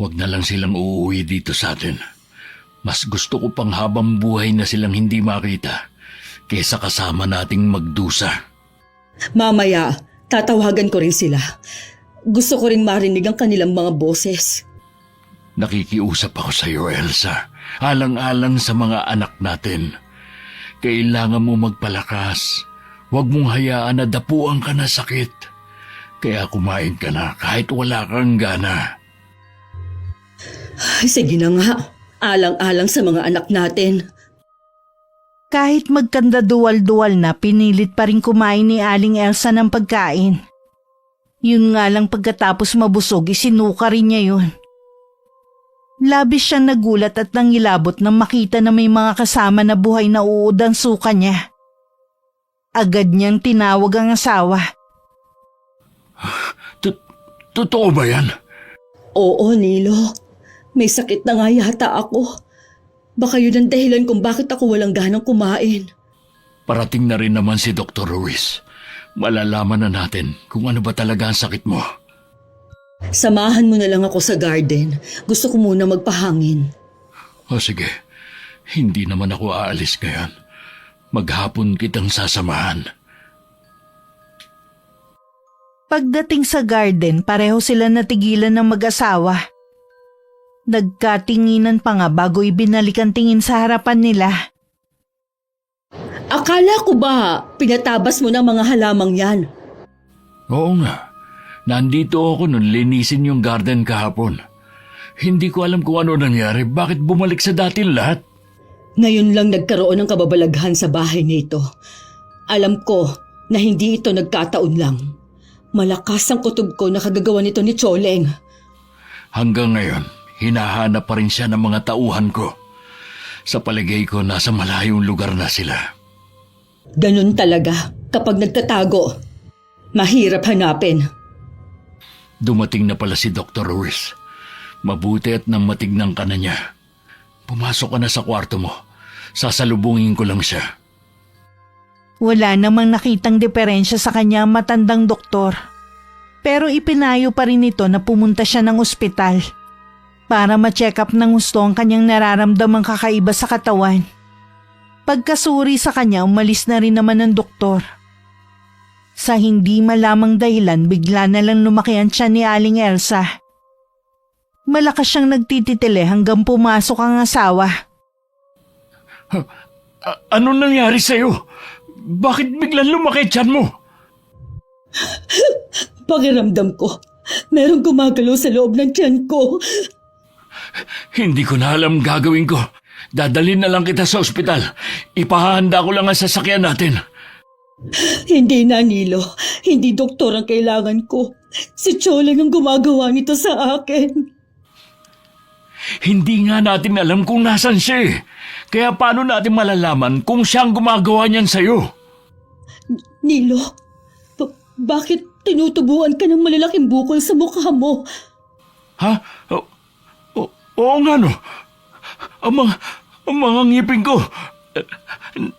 Huwag na lang silang uuwi dito sa atin. Mas gusto ko pang habang buhay na silang hindi makita kesa kasama nating magdusa. Mamaya, tatawagan ko rin sila. Gusto ko rin marinig ang kanilang mga boses. Nakikiusap ako sa iyo, Elsa. Alang-alang sa mga anak natin. Kailangan mo magpalakas. Huwag mong hayaan na dapuan ka na sakit. Kaya kumain ka na kahit wala kang gana. Sige na nga, alang-alang sa mga anak natin. Kahit magkanda-duwal-duwal na, pinilit pa rin kumain ni Aling Elsa ng pagkain. Yun nga lang pagkatapos mabusog, isinuka rin niya yun. Labis siyang nagulat at nangilabot nang makita na may mga kasama na buhay na uod ang suka niya. Agad niyang tinawag ang asawa. Totoo ba yan? Oo, Nilo. May sakit na nga yata ako. Baka yun ang dahilan kung bakit ako walang ganang kumain. Parating na rin naman si Dr. Ruiz. Malalaman na natin kung ano ba talaga ang sakit mo. Samahan mo na lang ako sa garden. Gusto ko muna magpahangin. O sige, hindi naman ako aalis ngayon. Maghapon kitang sasamahan. Pagdating sa garden, pareho sila natigilan ng mag-asawa. Nagkatinginan pa nga bago ibinalik ang tingin sa harapan nila. Akala ko ba pinatabas mo ng mga halamang yan? Oo nga. Nandito ako nung linisin yung garden kahapon. Hindi ko alam kung ano nangyari. Bakit bumalik sa dati lahat? Ngayon lang nagkaroon ng kababalaghan sa bahay nito. Alam ko na hindi ito nagkataon lang. Malakas ang kutob ko na kagagawa nito ni Choleng. Hanggang ngayon, hinahanap pa rin siya ng mga tauhan ko. Sa paligay ko, nasa malayong lugar na sila. Ganun talaga kapag nagtatago. Mahirap hanapin. Dumating na pala si Dr. Ruiz. Mabuti at nang matignan ka na niya. Pumasok ka na sa kwarto mo. Sasalubungin ko lang siya. Wala namang nakitang diferensya sa kanya ang matandang doktor. Pero ipinayo pa rin ito na pumunta siya ng ospital para ma-check up ng gusto ang kanyang nararamdamang kakaiba sa katawan. Pagkasuri sa kanya, umalis na rin naman ng doktor. Sa hindi malamang dahilan, bigla na lang lumaki ang tiyan ni Aling Elsa. Malakas siyang nagtititili hanggang pumasok ang asawa. Ano nangyari sa'yo? Bakit biglang lumaki tiyan mo? Pakiramdam ko, merong gumagalaw sa loob ng tiyan ko. Hindi ko na alam gagawin ko. Dadalhin na lang kita sa ospital. Ipahahanda ko lang ang sasakyan natin. Hindi na, Nilo. Hindi doktor ang kailangan ko. Si Choleng ang gumagawa nito sa akin. Hindi nga natin alam kung nasan siya eh. Kaya paano natin malalaman kung siyang gumagawa niyan sa'yo? Nilo, bakit tinutubuan ka ng malalaking bukol sa mukha mo? Ha? Oo nga no. Ang mga ngipin ko,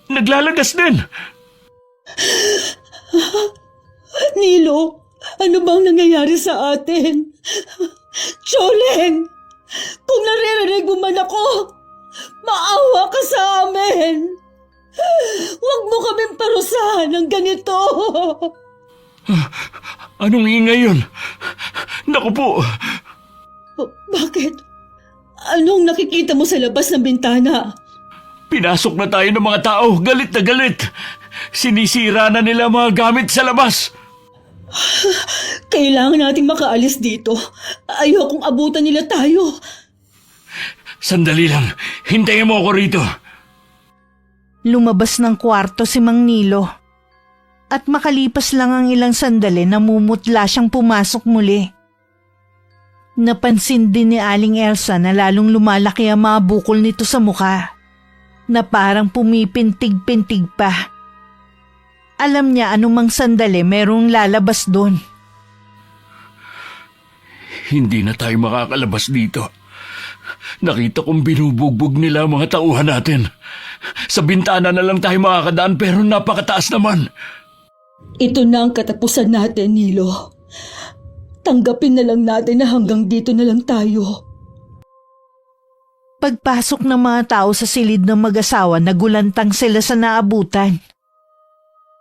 naglalagas din. Nilo, ano bang nangyayari sa atin? Choleng, kung naririnig mo man ako, maawa ka sa amin. Huwag mo kaming parusahan ng ganito. Anong ingay yun? Naku po, Bakit? Anong nakikita mo sa labas ng bintana? pinasok na tayo ng mga tao, galit na galit. Sinisira na nila mga gamit sa labas. Kailangan nating makaalis dito. Ayokong abutan nila tayo. Sandali lang, hintayin mo ako rito. Lumabas ng kwarto si Mang Nilo. At makalipas lang ang ilang sandali, namumutla siyang pumasok muli. Napansin din ni Aling Elsa na lalong lumalaki ang mga bukol nito sa mukha, na parang pumipintig-pintig pa. Alam niya anumang sandali merong lalabas doon. Hindi na tayo makakalabas dito. Nakita kong binubugbog nila ang mga tauhan natin. Sa bintana na lang tayo makakadaan pero napakataas naman. Ito na ang katapusan natin, Nilo. Tanggapin na lang natin na hanggang dito na lang tayo. Pagpasok ng mga tao sa silid ng mag-asawa, nagulantang sila sa naabutan.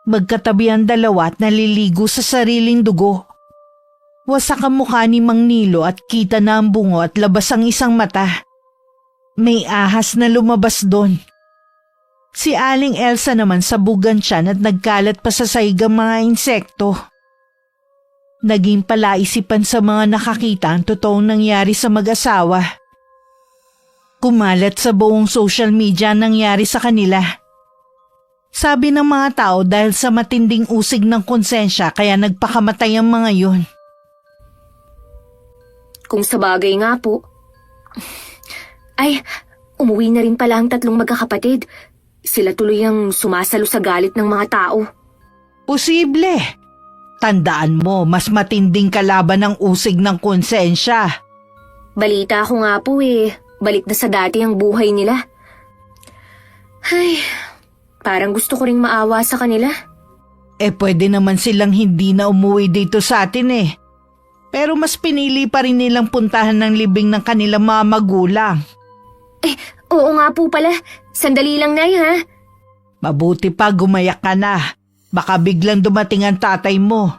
Magkatabi ang dalawa at naliligo sa sariling dugo. Wasak ang mukha ni Mang Nilo at kita na ang bungo at labas ang isang mata. May ahas na lumabas doon. Si Aling Elsa naman sabugan siya at nagkalat pa sa sahig ang mga insekto. Naging palaisipan sa mga nakakita ang totoong nangyari sa mag-asawa. Kumalat sa buong social media ang nangyari sa kanila. Sabi ng mga tao dahil sa matinding usig ng konsensya kaya nagpakamatay ang mga yun. Kung sa bagay nga po. Ay, umuwi na rin pala ang tatlong magkakapatid. Sila tuloy ang sumasalo sa galit ng mga tao. Posible. Tandaan mo, mas matinding kalaban ng usig ng konsensya. Balita ko nga po balik na sa dati ang buhay nila. Ay, parang gusto ko ring maawa sa kanila. Pwede naman silang hindi na umuwi dito sa atin. Pero mas pinili pa rin nilang puntahan ng libing ng kanilang mga magulang. Oo nga po pala. Sandali lang, Nay, ha? Mabuti pa gumayak ka na. Baka biglang dumating ang tatay mo.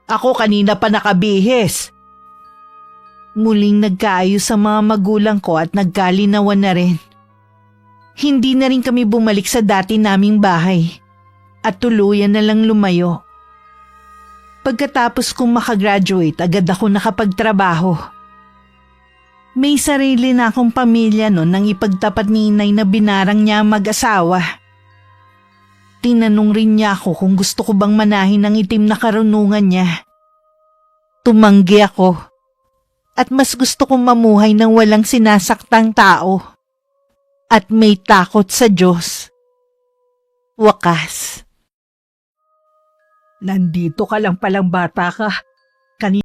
Ako kanina pa nakabihis. Muling nagkaayos sa mga magulang ko at nagkalinawan na rin. Hindi na rin kami bumalik sa dati naming bahay at tuluyan na lang lumayo. Pagkatapos kong makagraduate, agad ako nakapagtrabaho. May sarili na akong pamilya noon nang ipagtapat ni inay na binarang niya ang mag-asawa. Tinanong rin niya ako kung gusto ko bang manahin ang itim na karunungan niya. Tumanggi ako. At mas gusto kong mamuhay ng walang sinasaktang tao. At may takot sa Diyos. Wakas. Nandito ka lang palang bata ka.